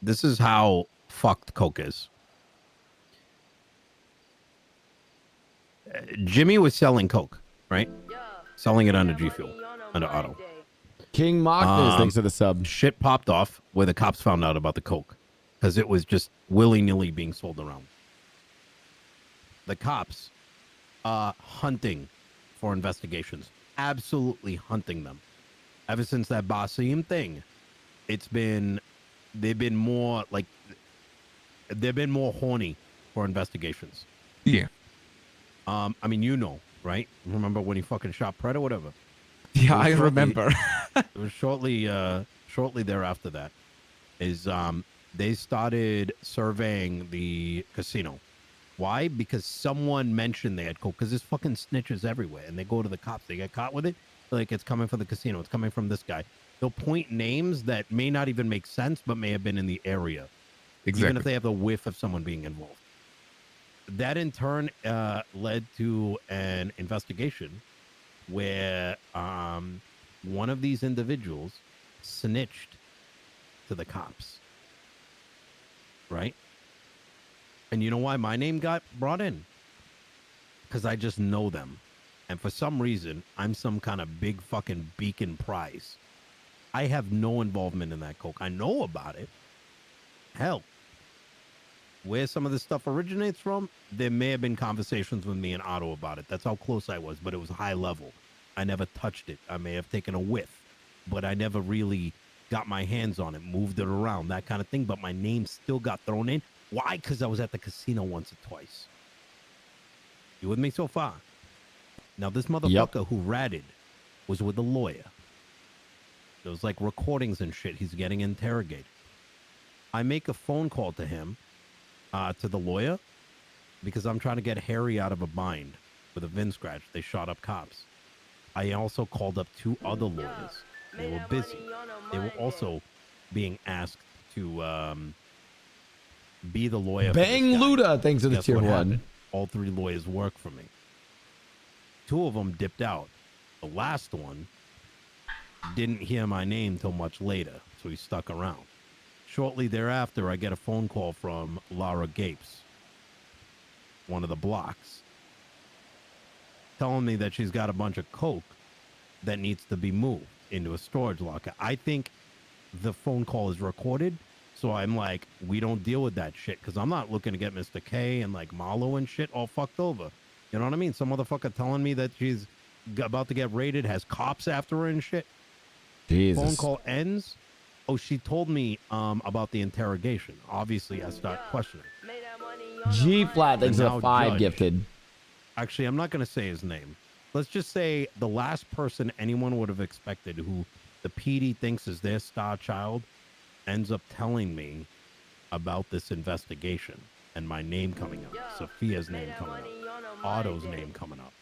D: this is how fucked coke is. Jimmy was selling coke, right? Selling it under G Fuel, under Auto.
B: King Magnus, thanks for the sub.
D: Shit popped off where the cops found out about the coke because it was just willy-nilly being sold around. The cops hunting for investigations, absolutely hunting them. Ever since that Basim thing, they've been more horny for investigations.
A: Yeah.
D: I mean, you know, right? Remember when he fucking shot Pred or whatever?
A: Yeah, I remember.
D: It was shortly thereafter that is they started surveying the casino. Why? Because someone mentioned they had coke. Because there's fucking snitches everywhere, and they go to the cops. They get caught with it. Like, it's coming from the casino. It's coming from this guy. They'll point names that may not even make sense, but may have been in the area.
A: Exactly.
D: Even if they have a whiff of someone being involved. That in turn led to an investigation where one of these individuals snitched to the cops. Right? And you know why my name got brought in? Because I just know them. And for some reason, I'm some kind of big fucking beacon prize. I have no involvement in that coke. I know about it. Hell, where some of this stuff originates from, there may have been conversations with me and Otto about it. That's how close I was, but it was high level. I never touched it. I may have taken a whiff, but I never really got my hands on it, moved it around, that kind of thing. But my name still got thrown in. Why? Because I was at the casino once or twice. You with me so far? Now, this motherfucker who ratted was with a lawyer. There was like recordings and shit. He's getting interrogated. I make a phone call to him, to the lawyer, because I'm trying to get Harry out of a bind with a VIN scratch. They shot up cops. I also called up 2 other lawyers They were busy. They were also being asked to be the lawyer.
B: Bang Luda, thanks to the tier 1.
D: All 3 lawyers work for me. 2 of them dipped out. The last one didn't hear my name till much later, so he stuck around. Shortly thereafter, I get a phone call from Lara Gapes, one of the blocks, telling me that she's got a bunch of coke that needs to be moved into a storage locker. I think the phone call is recorded, so I'm like, we don't deal with that shit, because I'm not looking to get Mr. K and like Marlo and shit all fucked over. You know what I mean? Some motherfucker telling me that she's about to get raided, has cops after her and shit.
B: Jesus.
D: Phone call ends. Oh, she told me about the interrogation. Obviously, I start questioning.
B: G flat, thanks to the 5 gifted.
D: Actually, I'm not going to say his name. Let's just say the last person anyone would have expected who the PD thinks is their star child ends up telling me about this investigation and my name coming up, Sophia's name coming up, Otto's name coming up.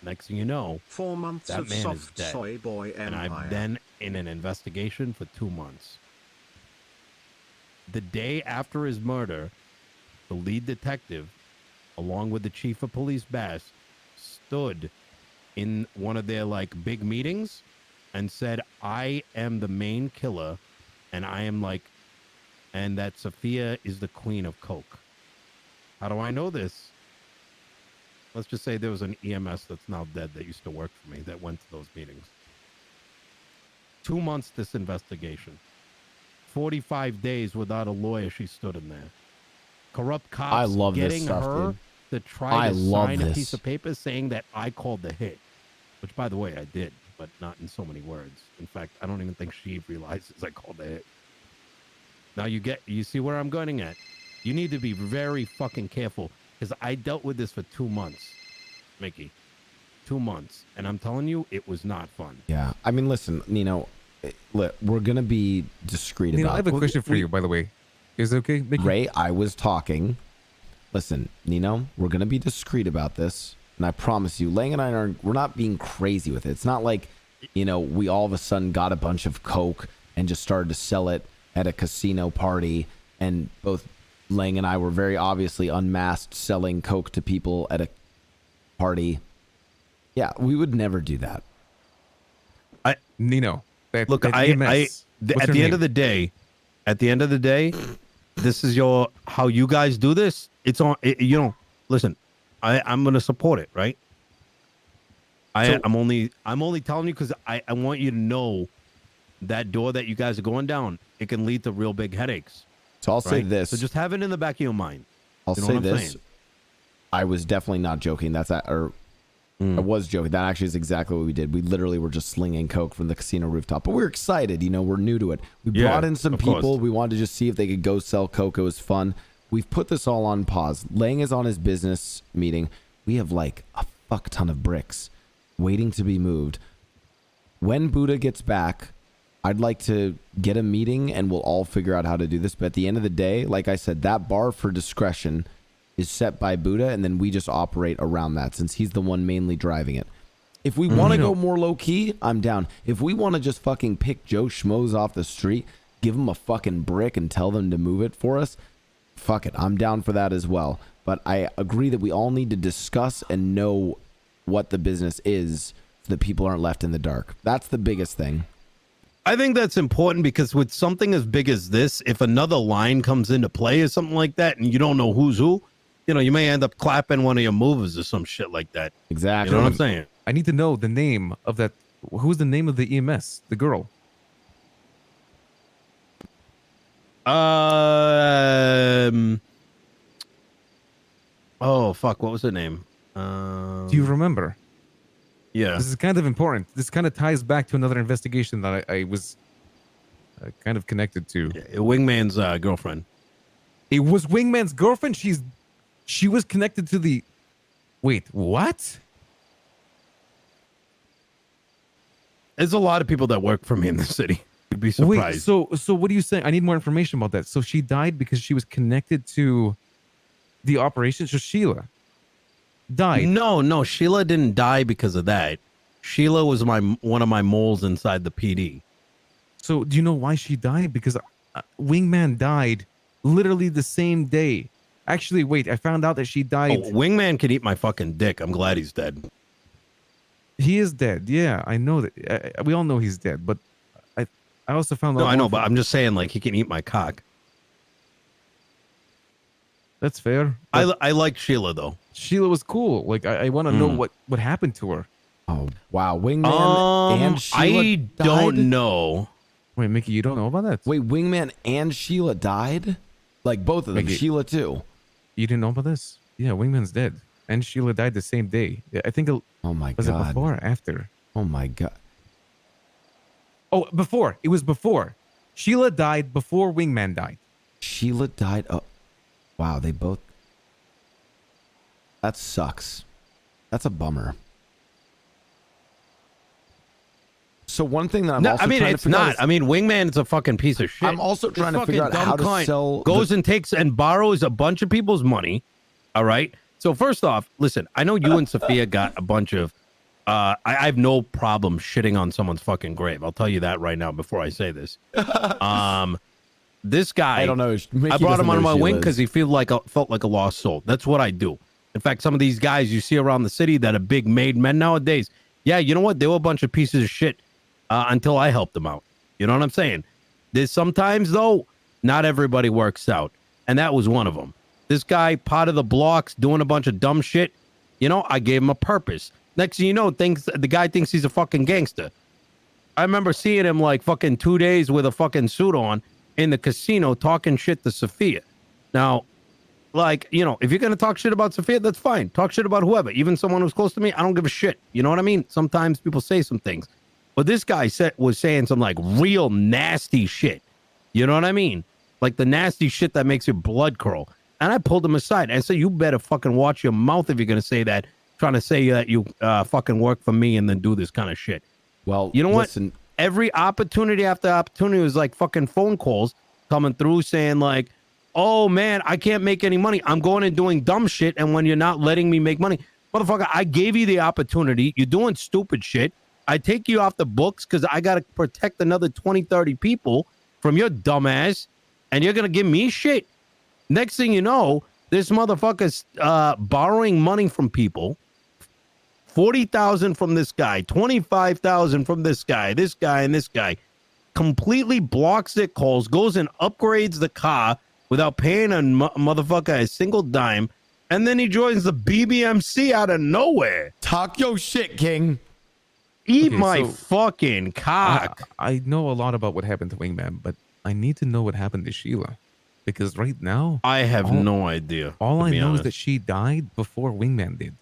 D: Next thing you know,
F: 4 months
D: that
F: of
D: man is
F: soft
D: dead.
F: soy boy empire.
D: And I've been in an investigation for 2 months. The day after his murder, the lead detective, along with the chief of police, Bass, stood in one of their like big meetings and said, I am the main killer, and I am like, and that Sophia is the queen of coke. How do I know this? Let's just say there was an EMS that's now dead that used to work for me that went to those meetings. 2 months this investigation. 45 days without a lawyer, she stood in there. Corrupt cops
B: I love this
D: getting
B: stuff,
D: her
B: dude.
D: to try to
B: love
D: sign
B: this.
D: a piece of paper saying that I called the hit. Which, by the way, I did, but not in so many words. In fact, I don't even think she realizes I called the hit. Now you see where I'm going at? You need to be very fucking careful, because I dealt with this for 2 months, Mickey. 2 months. And I'm telling you, it was not fun.
B: Yeah. I mean, listen, Nino, we're going to be discreet
A: Nino,
B: about
A: I have a question for you, by the way. Is it okay, Mickey?
B: Ray, I was talking. Listen, Nino, we're going to be discreet about this. And I promise you, Lang and I we're not being crazy with it. It's not like, we all of a sudden got a bunch of coke and just started to sell it at a casino party. And both Lang and I were very obviously unmasked selling coke to people at a party. Yeah, we would never do that.
A: Nino.
D: At the end of the day, this is how you guys do this. It's on, listen, I'm going to support it, right? I'm only telling you because I want you to know that door that you guys are going down, it can lead to real big headaches.
B: So I'll say this.
D: So just have it in the back of your mind.
B: I'll say this. I was definitely not joking. I was joking. That actually is exactly what we did. We literally were just slinging coke from the casino rooftop. But we were excited. We're new to it. We brought in some people.
D: Course.
B: We wanted to just see if they could go sell coke. It was fun. We've put this all on pause. Lang is on his business meeting. We have like a fuck ton of bricks waiting to be moved. When Buddha gets back, I'd like to get a meeting and we'll all figure out how to do this. But at the end of the day, like I said, that bar for discretion is set by Buddha, and then we just operate around that since he's the one mainly driving it. If we want to go more low key, I'm down. If we want to just fucking pick Joe Schmoes off the street, give them a fucking brick and tell them to move it for us, fuck it. I'm down for that as well. But I agree that we all need to discuss and know what the business is so that people aren't left in the dark. That's the biggest thing.
D: I think that's important because with something as big as this, if another line comes into play or something like that and you don't know who's who, you may end up clapping one of your movers or some shit like that.
B: Exactly.
D: You know what I'm saying?
A: I need to know the name of that. Who's the name of the EMS? The girl.
D: Oh fuck! What was her name?
A: Do you remember?
D: Yeah.
A: This is kind of important. This kind of ties back to another investigation that I was kind of connected to.
D: Wingman's girlfriend.
A: It was Wingman's girlfriend. She was connected to the. Wait, what?
D: There's a lot of people that work for me in the city. You'd be surprised.
A: Wait, so what are you saying? I need more information about that. So she died because she was connected to the operation. So Sheila died.
D: No, Sheila didn't die because of that. Sheila was one of my moles inside the PD.
A: So do you know why she died? Because Wingman died literally the same day. Actually, wait, I found out that she died.
D: Oh, Wingman can eat my fucking dick. I'm glad he's dead.
A: He is dead. Yeah, I know that. We all know he's dead, but I also found out.
D: No, I know, but I'm just saying, like, he can eat my cock.
A: That's fair.
D: I like Sheila, though.
A: Sheila was cool. Like, I want to know what happened to her.
B: Oh, wow. Wingman and Sheila
D: I don't know.
A: Wait, Mickey, you don't know about that?
B: Wait, Wingman and Sheila died? Like, both of them.
A: Mickey,
B: Sheila, too.
A: You didn't know about this? Yeah, Wingman's dead. And Sheila died the same day. I think
B: oh my
A: was
B: God.
A: it before or after?
B: Oh, my God.
A: Oh, before. It was before. Sheila died before Wingman died.
B: Sheila died. Oh, wow. They both. That sucks. That's a bummer. So one thing that I'm also trying to figure out is,
D: I mean, Wingman's a fucking piece of shit.
B: I'm also trying to
D: This
B: figure out
D: fucking
B: how
D: dumb
B: to
D: cunt
B: sell.
D: Goes and takes and borrows a bunch of people's money. All right. So first off, listen, I know you and Sophia got a bunch of. I have no problem shitting on someone's fucking grave. I'll tell you that right now before I say this. This guy,
B: I don't know.
D: I brought him under my wing because he felt like a lost soul. That's what I do. In fact, some of these guys you see around the city that are big made men nowadays. Yeah, you know what? They were a bunch of pieces of shit until I helped them out. You know what I'm saying? There's sometimes, though, not everybody works out. And that was one of them. This guy, pot of the blocks, doing a bunch of dumb shit. You know, I gave him a purpose. Next thing you know, the guy thinks he's a fucking gangster. I remember seeing him like fucking 2 days with a fucking suit on in the casino talking shit to Sophia. Now, like, you know, if you're going to talk shit about Sophia, that's fine. Talk shit about whoever. Even someone who's close to me, I don't give a shit. You know what I mean? Sometimes people say some things. But this guy was saying some like real nasty shit. You know what I mean? Like the nasty shit that makes your blood curl. And I pulled him aside and said, you better fucking watch your mouth if you're going to say that. Trying to say that you fucking work for me and then do this kind of shit.
B: Well,
D: you know
B: listen,
D: what? Every opportunity after opportunity was like fucking phone calls coming through saying like, oh man, I can't make any money. I'm going and doing dumb shit. And when you're not letting me make money, motherfucker, I gave you the opportunity. You're doing stupid shit. I take you off the books because I got to protect another 20, 30 people from your dumbass. And you're going to give me shit. Next thing you know, this motherfucker's borrowing money from people. 40,000 from this guy, 25,000 from this guy, and this guy. Completely blocks their calls, goes and upgrades the car without paying a motherfucker a single dime. And then he joins the BBMC out of nowhere.
B: Talk your shit, King.
D: Eat my fucking cock.
A: I know a lot about what happened to Wingman, but I need to know what happened to Sheila. Because right now,
D: I have no idea.
A: All I know is that she died before Wingman did.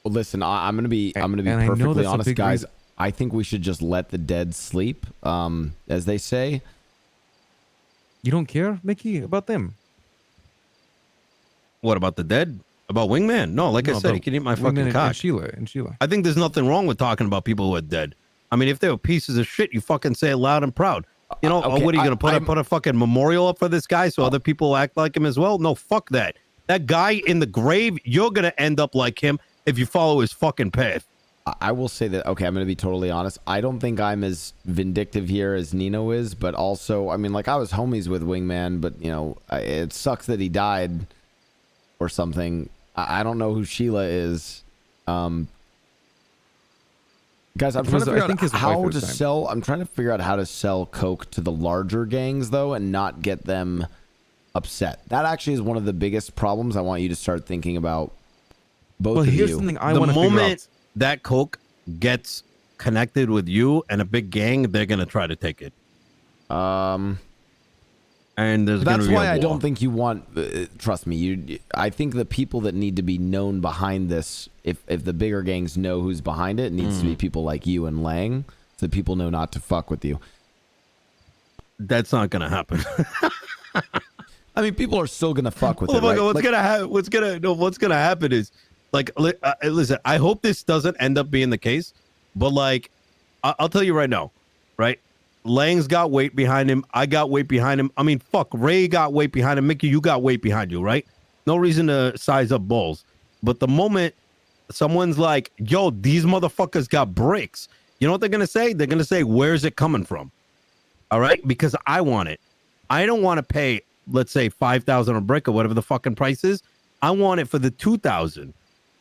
B: Well, listen, I'm gonna be perfectly honest, guys.
A: reason.
B: I think we should just let the dead sleep, as they say.
A: You don't care, Mickey, about them?
D: What about the dead? About Wingman? No, like I said, he can eat my fucking cock.
A: And Sheila.
D: I think there's nothing wrong with talking about people who are dead. I mean, if they were pieces of shit, you fucking say it loud and proud. You know,
B: okay,
D: what are you going to put a fucking memorial up for this guy so other people act like him as well? No, fuck that. That guy in the grave, you're going to end up like him if you follow his fucking path.
B: I will say that, okay, I'm going to be totally honest. I don't think I'm as vindictive here as Nino is, but also, I mean, like, I was homies with Wingman, but, you know, it sucks that he died or something. I don't know who Sheila is. Guys, I'm trying to figure out how to sell. I'm trying to figure out how to sell coke to the larger gangs, though, and not get them upset. That actually is one of the biggest problems. I want you to start thinking about both of you.
A: Here's something I want to figure out.
D: The moment that coke gets connected with you and a big gang, they're gonna try to take it. And there's
B: that's why I don't think you want. Trust me, I think the people that need to be known behind this, if the bigger gangs know who's behind it, needs to be people like you and Lang, so that people know not to fuck with you.
D: That's not gonna happen.
B: I mean, people are still gonna fuck with it.
D: Right?
B: What's
D: gonna happen is, like, listen. I hope this doesn't end up being the case, but like, I'll tell you right now, right? Lang's got weight behind him. I got weight behind him. I mean, fuck, Ray got weight behind him. Mickey, you got weight behind you, right? No reason to size up balls. But the moment someone's like, yo, these motherfuckers got bricks, you know what they're gonna say? They're gonna say, where's it coming from? All right, because I want it. I don't want to pay, let's say, 5,000 a brick or whatever the fucking price is. I want it for the 2,000.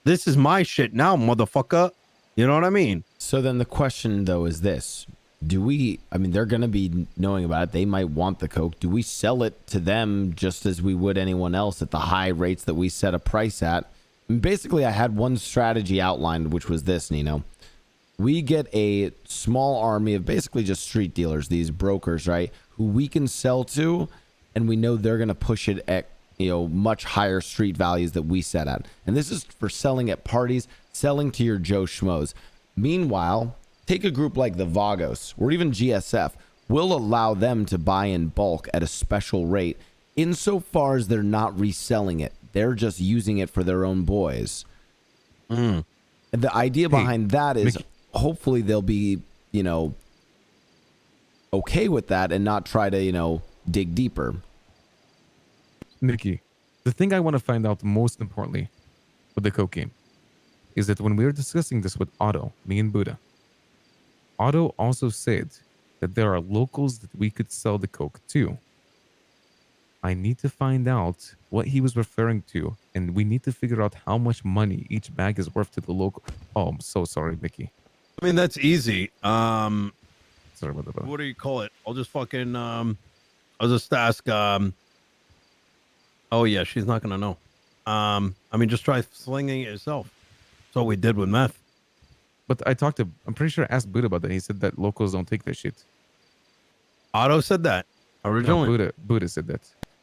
D: This is my shit now, motherfucker. You know what I mean?
B: So then the question though is this: I mean, they're gonna be knowing about it. They might want the coke. Do we sell it to them just as we would anyone else at the high rates that we set a price at? And basically, I had one strategy outlined, which was this, Nino. We get a small army of basically just street dealers, these brokers, right? Who we can sell to, and we know they're going to push it at, much higher street values that we set at. And this is for selling at parties, selling to your Joe Schmoes. Meanwhile, take a group like the Vagos or even GSF. We'll allow them to buy in bulk at a special rate insofar as they're not reselling it. They're just using it for their own boys. And the idea behind that is... Mickey. Hopefully they'll be, okay with that and not try to, dig deeper.
A: Nikki, the thing I want to find out most importantly with the coke game is that when we were discussing this with Otto, me and Buddha, Otto also said that there are locals that we could sell the coke to. I need to find out what he was referring to, and we need to figure out how much money each bag is worth to the local. Oh, I'm so sorry, Mickey.
D: I mean, that's easy.
A: Sorry about that.
D: What do you call it? I'll just fucking I'll just ask oh yeah, she's not gonna know. I mean, just try slinging it yourself. That's what we did with meth.
A: But I'm pretty sure I asked Buddha about that. He said that locals don't take that shit.
D: Otto said that originally.
A: No, Buddha said that.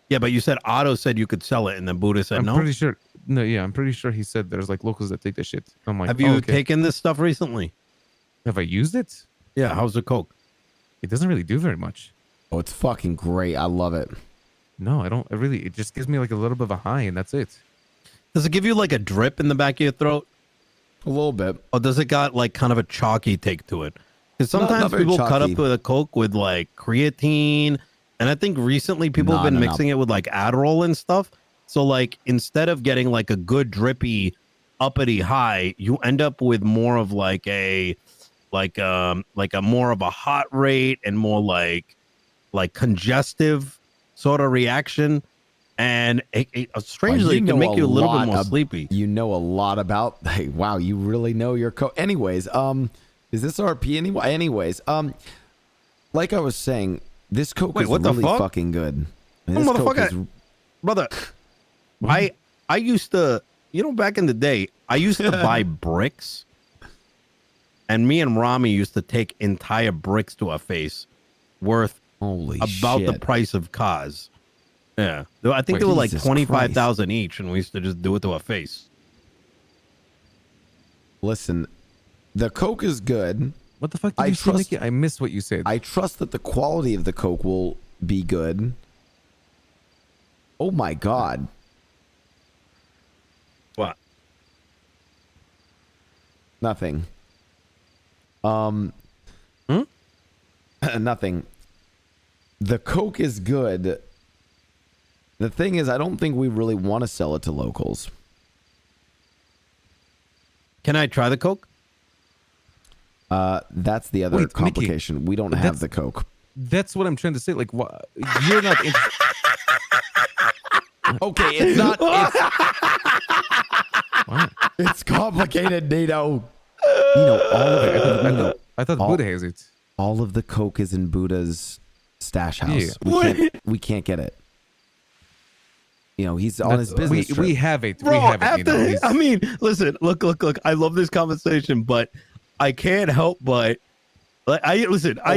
D: Yeah, but you said Otto said you could sell it, and then Buddha said no.
A: I'm pretty sure. No, yeah, I'm pretty sure he said there's like locals that take that shit. I'm like,
D: have you taken this stuff recently?
A: Have I used it?
D: Yeah, how's the coke?
A: It doesn't really do very much.
B: Oh, it's fucking great. I love it.
A: No, I don't. It just gives me like a little bit of a high, and that's it.
D: Does it give you like a drip in the back of your throat?
B: A little bit.
D: Or does it got like kind of a chalky take to it? Because sometimes people cut up with a coke with like creatine, and I think recently people have been mixing it with like Adderall and stuff. So like instead of getting like a good drippy uppity high, you end up with more of like a more of a hot rate and more like congestive sort of reaction, and it strangely can make you a little bit more sleepy.
B: You know a lot about. Hey, wow, you really know your coke. Anyways, is this RP anyway? Anyways, like I was saying, this coke is really fucking good.
D: This motherfucker, brother, I used to, back in the day, I used to buy bricks. And me and Rami used to take entire bricks to our face worth the price of cars. Yeah. I think they were like 25,000 each, and we used to just do it to our face.
B: Listen, the coke is good.
A: What the fuck did you say, Nikki? I missed what you said.
B: I trust that the quality of the coke will be good. Oh my God.
D: What?
B: Nothing. Nothing. The coke is good. The thing is, I don't think we really want to sell it to locals.
D: Can I try the coke?
B: That's the other complication. Mickey, we don't have the coke.
A: That's what I'm trying to say. Like, what? You're not.
B: Okay, it's not. It's complicated, Nino. All of it.
A: I thought Buddha has it.
B: All of the coke is in Buddha's stash house.
A: Yeah.
B: We can't get it. He's on his business trip.
A: We have it.
D: Bro,
A: we have it.
D: I mean, listen, look. I love this conversation, but I can't help but I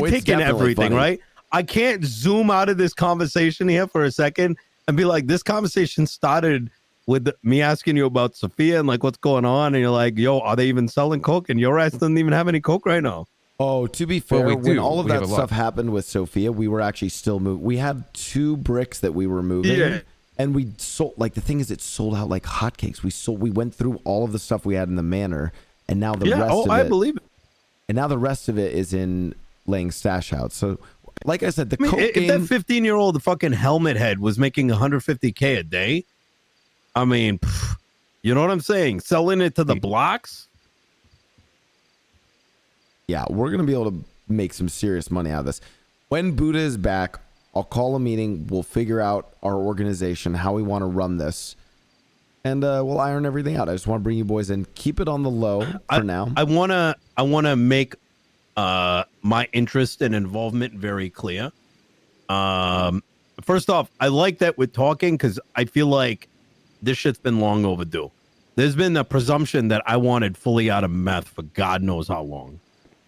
D: take in everything, funny. Right? I can't zoom out of this conversation here for a second and be like, this conversation started with me asking you about Sophia and like what's going on, and you're like, yo, are they even selling coke? And your ass doesn't even have any coke right now.
B: Oh, to be fair, when all of that stuff happened with Sophia, we were actually still moving. We had 2 bricks that we were moving, and we sold. Like the thing is, it sold out like hotcakes. We went through all of the stuff we had in the manor, and now the rest of it.
D: I believe it.
B: And now the rest of it is in laying stash out. So, like I said, coke
D: if
B: game,
D: that 15-year-old fucking helmet head was making $150K a day, I mean, You know what I'm saying? Selling it to the blocks.
B: Yeah, we're going to be able to make some serious money out of this. When Buddha is back, I'll call a meeting. We'll figure out our organization, how we want to run this. And we'll iron everything out. I just want to bring you boys in. Keep it on the low for now.
D: I wanna make my interest and involvement very clear. First off, I like that we're talking because I feel like this shit's been long overdue. There's been a presumption that I wanted fully out of meth for God knows how long,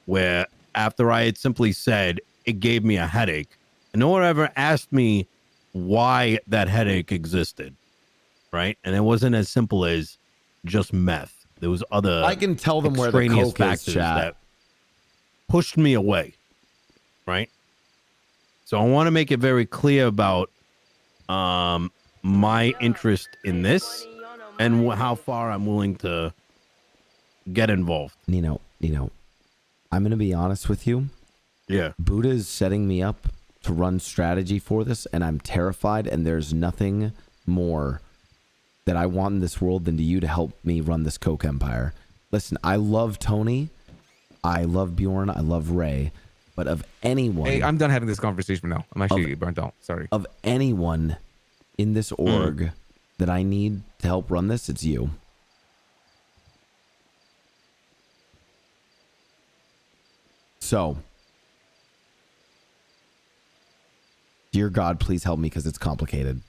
D: where after I had simply said it gave me a headache, and no one ever asked me why that headache existed, right? And it wasn't as simple as just meth. There was other
B: I can tell them where the
D: extraneous
B: coke is,
D: factors
B: chat.
D: that pushed me away, right? So I want to make it very clear about my interest in this and how far I'm willing to get involved.
B: Nino, I'm going to be honest with you.
D: Yeah.
B: Buddha is setting me up to run strategy for this, and I'm terrified, and there's nothing more that I want in this world than to you to help me run this coke empire. Listen, I love Tony. I love Bjorn. I love Ray. But of anyone...
A: Hey, I'm done having this conversation now. I'm actually burnt out. Sorry.
B: Of anyone in this org that I need to help run this, it's you. So, dear God, please help me because it's complicated.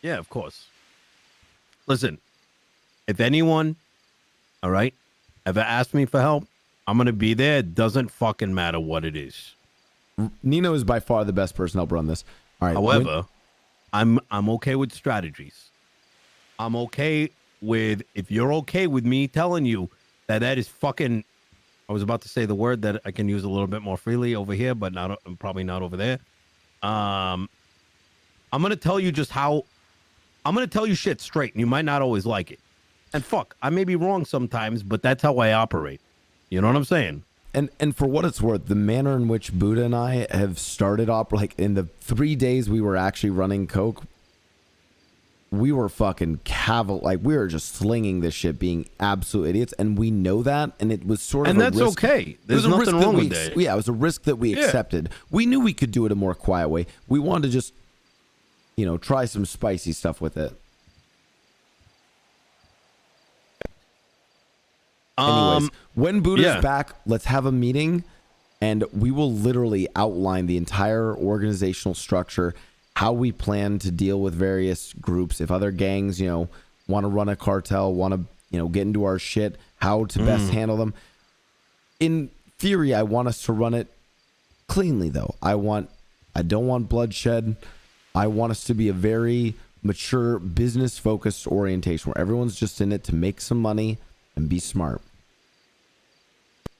D: Yeah, of course. Listen, if anyone, all right, ever asked me for help, I'm going to be there. It doesn't fucking matter what it is.
B: Nino is by far the best person to help run this. All right.
D: However, I'm okay with strategies. I'm okay with, if you're okay with me telling you that is fucking, I was about to say the word that I can use a little bit more freely over here, but not probably not over there. I'm going to tell you just how, I'm going to tell you shit straight, and you might not always like it. And fuck, I may be wrong sometimes, but that's how I operate. You know what I'm saying?
B: And for what it's worth, the manner in which Buddha and I have started like in the 3 days we were actually running coke, we were fucking like we were just slinging this shit, being absolute idiots, and we know that, and it was sort of
D: and
B: a
D: that's
B: risk.
D: okay. There's nothing wrong with that.
B: Yeah, it was a risk that we accepted. We knew we could do it a more quiet way. We wanted to just, try some spicy stuff with it. Anyways, when Buddha's back, let's have a meeting, and we will literally outline the entire organizational structure, how we plan to deal with various groups. If other gangs, want to run a cartel, want to, get into our shit, how to best handle them. In theory, I want us to run it cleanly, though. I don't want bloodshed. I want us to be a very mature, business-focused orientation where everyone's just in it to make some money and be smart,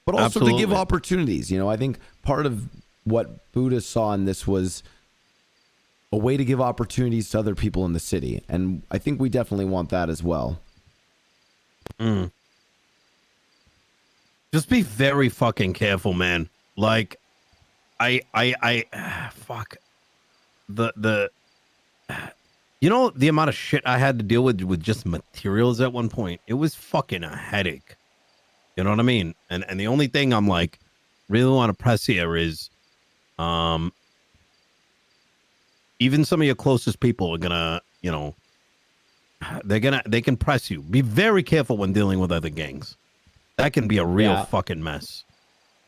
B: but also to give opportunities. I think part of what Buddha saw in this was a way to give opportunities to other people in the city, and I think we definitely want that as well.
D: Just be very fucking careful, man. Like, fuck the the amount of shit I had to deal with just materials at one point. It was fucking a headache. You know what I mean? And the only thing I'm like really want to press here is even some of your closest people are gonna, they can press you. Be very careful when dealing with other gangs. That can be a real fucking mess.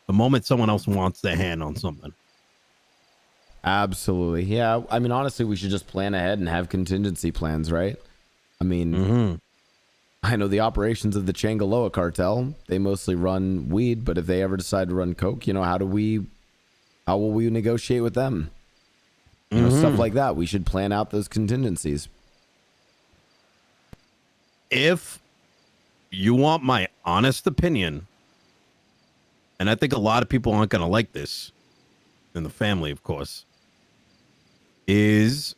D: The moment someone else wants their hand on something.
B: Absolutely. Yeah. I mean, honestly, we should just plan ahead and have contingency plans, right? I mean, I know the operations of the Changaloa cartel, they mostly run weed, but if they ever decide to run coke, how will we negotiate with them? Stuff like that. We should plan out those contingencies.
D: If you want my honest opinion, and I think a lot of people aren't going to like this, in the family, of course, is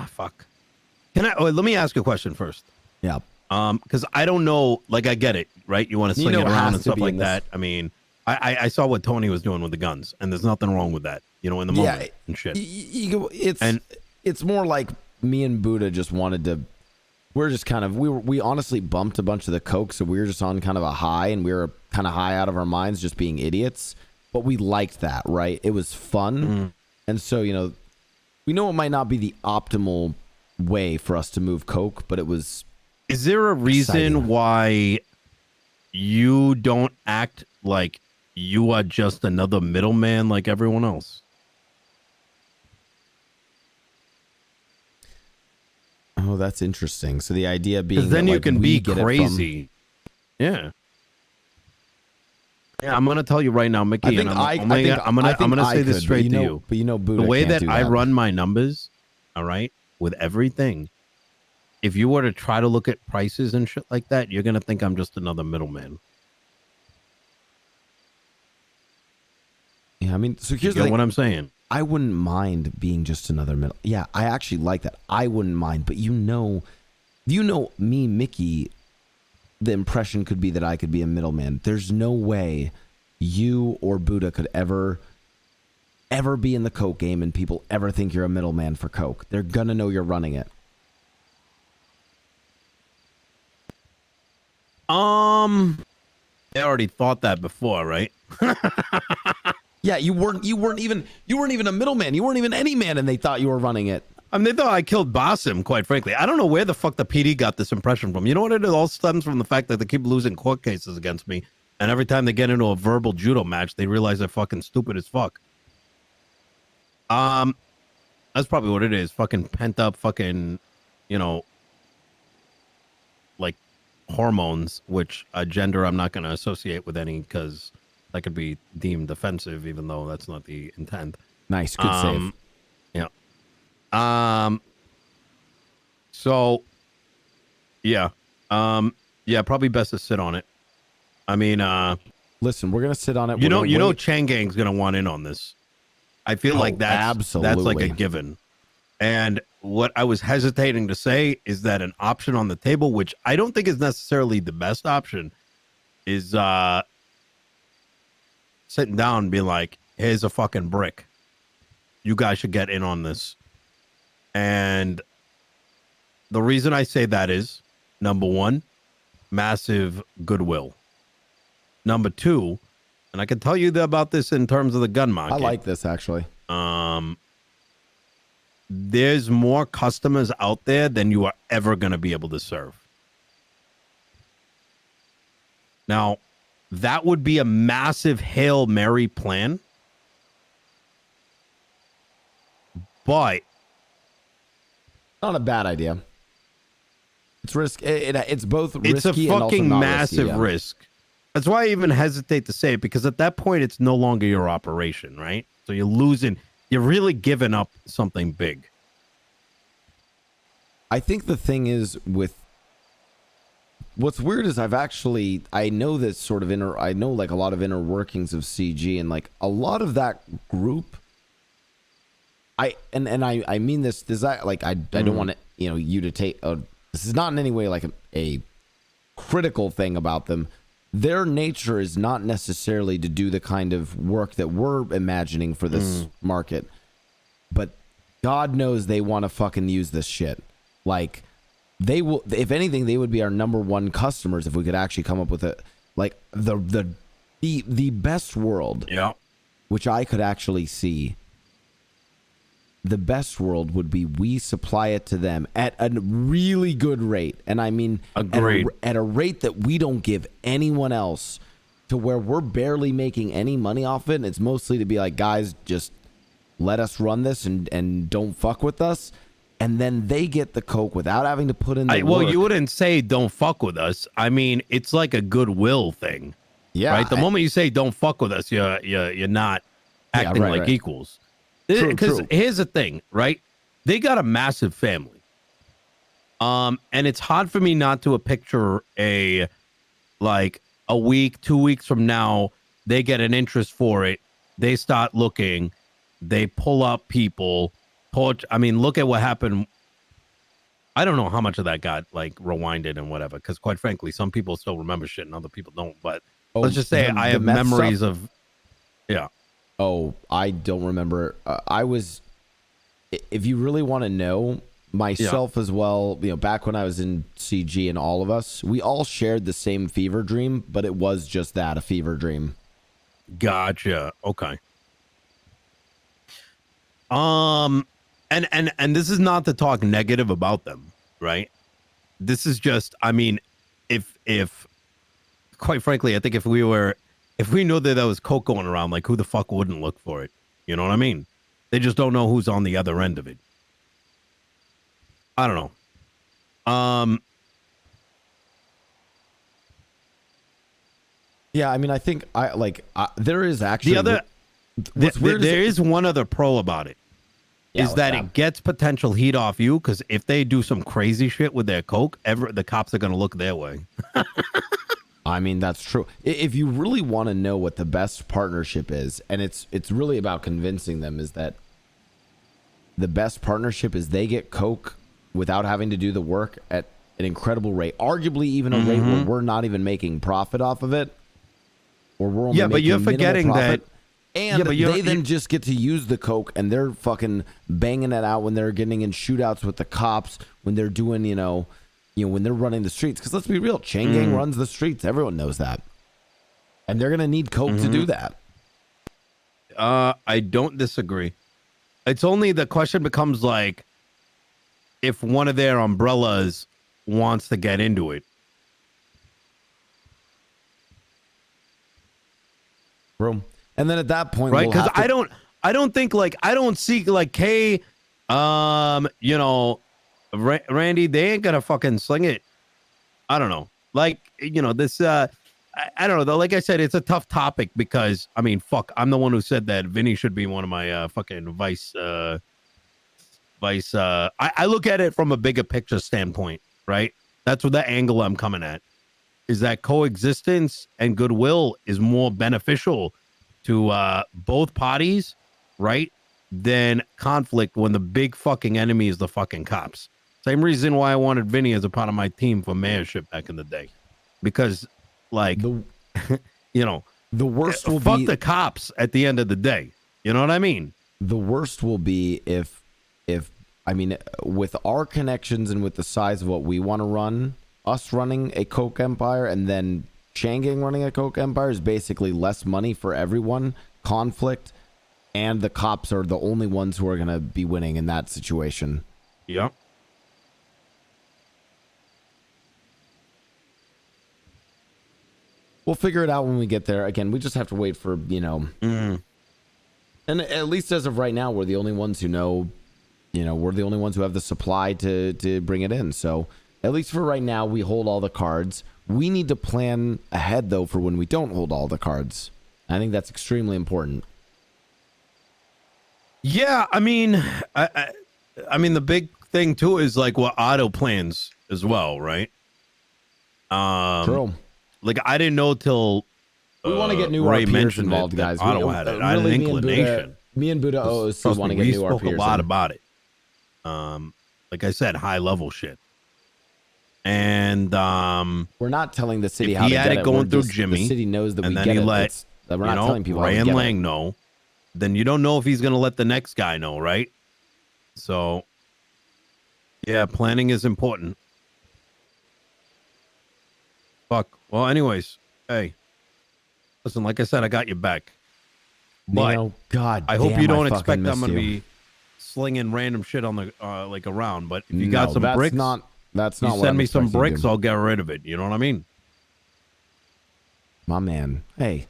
D: fuck. Let me ask you a question first.
B: Yeah.
D: Because I don't know, like, I get it, right? You want to sling it around and stuff like that. I mean, I saw what Tony was doing with the guns, and there's nothing wrong with that. You know, in the moment and shit.
B: It's more like me and Buddha just wanted to. We're just kind of we honestly bumped a bunch of the coke, so we were just on kind of a high, and we were kind of high out of our minds, just being idiots. But we liked that, right? It was fun, and so we know it might not be the optimal way for us to move coke, but it was.
D: Is there a reason why you don't act like you are just another middleman like everyone else?
B: Oh, that's interesting. So the idea being
D: then
B: that,
D: you
B: like,
D: can
B: we
D: be crazy. Yeah, I'm gonna tell you right now, Mickey. I'm gonna say this straight to you.
B: But Buddha,
D: the way that I run my numbers, all right, with everything. If you were to try to look at prices and shit like that, you're gonna think I'm just another middleman.
B: Yeah, I mean, so here's
D: what I'm saying.
B: I wouldn't mind being just another middle. Yeah, I actually like that. I wouldn't mind, but me, Mickey, the impression could be that I could be a middleman. There's no way you or Buddha could ever be in the coke game and people ever think you're a middleman for coke. They're gonna know you're running it.
D: They already thought that before, right?
B: Yeah, you weren't even a middleman. You weren't even any man, and they thought you were running it.
D: I mean, they thought I killed Basim, quite frankly. I don't know where the fuck the PD got this impression from. You know what? It all stems from the fact that they keep losing court cases against me, and every time they get into a verbal judo match, they realize they're fucking stupid as fuck. That's probably what it is. Fucking pent up fucking, like hormones, which a gender I'm not going to associate with any because that could be deemed offensive, even though that's not the intent.
B: Nice, good save.
D: Yeah. So, yeah. Probably best to sit on it. I mean,
B: listen, we're gonna sit on it.
D: You know, Changang's gonna want in on this. I feel like that's like a given. And what I was hesitating to say is that an option on the table, which I don't think is necessarily the best option, is sitting down and being like, here's a fucking brick. You guys should get in on this. And the reason I say that is, number one, massive goodwill. Number two, and I can tell you about this in terms of the gun market.
B: I like this, actually.
D: There's more customers out there than you are ever going to be able to serve. Now, that would be a massive Hail Mary plan. But
B: not a bad idea. It's risk. It's both risky
D: it's a fucking
B: and also not
D: massive
B: risky,
D: risk. That's why I even hesitate to say it, because at that point it's no longer your operation, right? So you're losing. You're really giving up something big.
B: I think the thing is with what's weird is I know this sort of I know like a lot of inner workings of CG, and like a lot of that group. I mean this I don't want to, you to take this is not in any way like a critical thing about them. Their nature is not necessarily to do the kind of work that we're imagining for this market, but God knows they want to fucking use this shit. Like, they will, if anything, they would be our number one customers if we could actually come up with the best world.
D: Yeah.
B: Which I could actually see. The best world would be we supply it to them at a really good rate. And I mean, at a rate that we don't give anyone else, to where we're barely making any money off it. And it's mostly to be like, guys, just let us run this and don't fuck with us. And then they get the coke without having to put in the work.
D: Well, you wouldn't say don't fuck with us. I mean, it's like a goodwill thing.
B: Yeah.
D: Right? The moment you say don't fuck with us, you're not acting like equals. Because here's the thing, right? They got a massive family. And it's hard for me not to picture a week, 2 weeks from now, they get an interest for it. They start looking. They pull up people. I mean, look at what happened. I don't know how much of that got like rewinded and whatever, because quite frankly, some people still remember shit and other people don't. But
B: Oh,
D: let's just say I have memories
B: stuff?
D: of, yeah.
B: Oh, I don't remember. I was, if you really want to know, myself as well, you know, back when I was in CG and all of us, we all shared the same fever dream, but it was just that, a fever dream.
D: Gotcha. Okay. And this is not to talk negative about them, right? This is just, I mean, if quite frankly, I think if we knew that there was coke going around, like who the fuck wouldn't look for it? You know what I mean? They just don't know who's on the other end of it. I don't know.
B: Yeah, I mean, I think there is actually
D: there is one other pro about it.
B: Yeah,
D: is that it gets potential heat off you, because if they do some crazy shit with their coke, the cops are going to look their way.
B: I mean, that's true. If you really want to know what the best partnership is, and it's really about convincing them, is that the best partnership is they get coke without having to do the work at an incredible rate, arguably even a rate where we're not even making profit off of it, or we're only
D: but you're forgetting that.
B: And they then just get to use the coke, and they're fucking banging it out when they're getting in shootouts with the cops, when they're doing, when they're running the streets. Because let's be real, chain gang runs the streets. Everyone knows that. And they're going to need coke to do that.
D: I don't disagree. It's only the question becomes like, if one of their umbrellas wants to get into it.
B: Bro. And then at that point,
D: right? Because I don't think I don't see like Kay, Randy, they ain't gonna fucking sling it. I don't know. Like, this, I don't know though. Like I said, it's a tough topic because I mean, fuck, I'm the one who said that Vinny should be one of my fucking vice. I look at it from a bigger picture standpoint, right? That's what the angle I'm coming at, is that coexistence and goodwill is more beneficial to both parties, right, than conflict when the big fucking enemy is the fucking cops. Same reason why I wanted Vinny as a part of my team for mayorship back in the day. Because, like,
B: the worst will
D: fuck
B: be...
D: the cops at the end of the day. You know what I mean?
B: The worst will be if I mean, with our connections and with the size of what we want to run, us running a coke empire and then Changing running a coke empire is basically less money for everyone, conflict, and the cops are the only ones who are going to be winning in that situation.
D: Yep.
B: We'll figure it out when we get there. Again, we just have to wait for, And at least as of right now, we're the only ones who know, we're the only ones who have the supply to bring it in. So at least for right now, we hold all the cards. We need to plan ahead, though, for when we don't hold all the cards. I think that's extremely important.
D: Yeah, I mean, I mean, the big thing too is like what Otto plans as well, right?
B: True.
D: Like I didn't know till
B: we want to get new
D: Ray
B: RPers involved, guys.
D: Otto had it. I had an inclination.
B: Me and Buddha OOC want to get new RPers.
D: We spoke a lot about it. Like I said, high level shit. And
B: we're not telling the city how
D: he
B: to
D: had
B: get
D: it going through
B: just,
D: Jimmy,
B: the city knows that
D: and
B: we
D: then
B: get
D: he
B: it.
D: let
B: we're not telling people
D: Ray
B: how to
D: and
B: get
D: Lang
B: it.
D: know. Then you don't know if he's gonna let the next guy know, right? So yeah, planning is important. Fuck. Well, anyways, hey, listen. Like I said, I got you back. But
B: Nino, God,
D: I hope you don't expect
B: I'm
D: I'm gonna be slinging random shit on the like around. But if you got some bricks,
B: that's not.
D: You send me some bricks, I'll get rid of it. You know what I mean?
B: My man. Hey,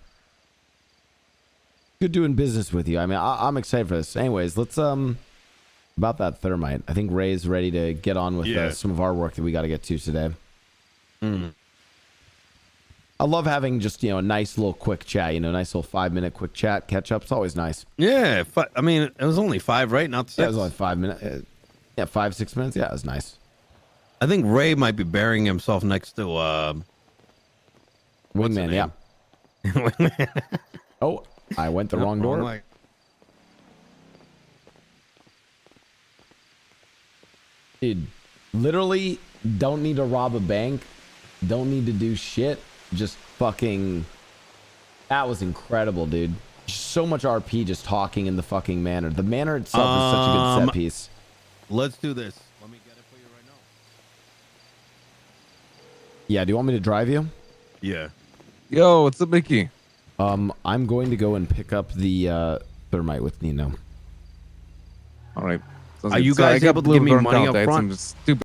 B: good doing business with you. I mean, I'm excited for this. Anyways, let's about that thermite. I think Ray's ready to get on with some of our work that we got to get to today. I love having just a nice little quick chat. Nice little 5-minute quick chat catch up. It's always nice.
D: Yeah, I mean, it was only 5, right? Not 6.
B: Yeah, it was only 5 minutes. 5-6 minutes. Yeah, it was nice.
D: I think Ray might be burying himself next to
B: Wingman. Yeah. Oh, I went the wrong door. Dude, literally don't need to rob a bank. Don't need to do shit. Just fucking That was incredible, dude. So much RP just talking in the fucking manor. The manor itself is such a good set piece.
D: Let's do this. Let me get it for you right now.
B: Yeah, do you want me to drive you?
D: Yeah.
A: Yo, what's up, Mickey?
B: I'm going to go and pick up the thermite with Nino.
A: All right.
D: Are you guys able to give me money up front?
A: Stupid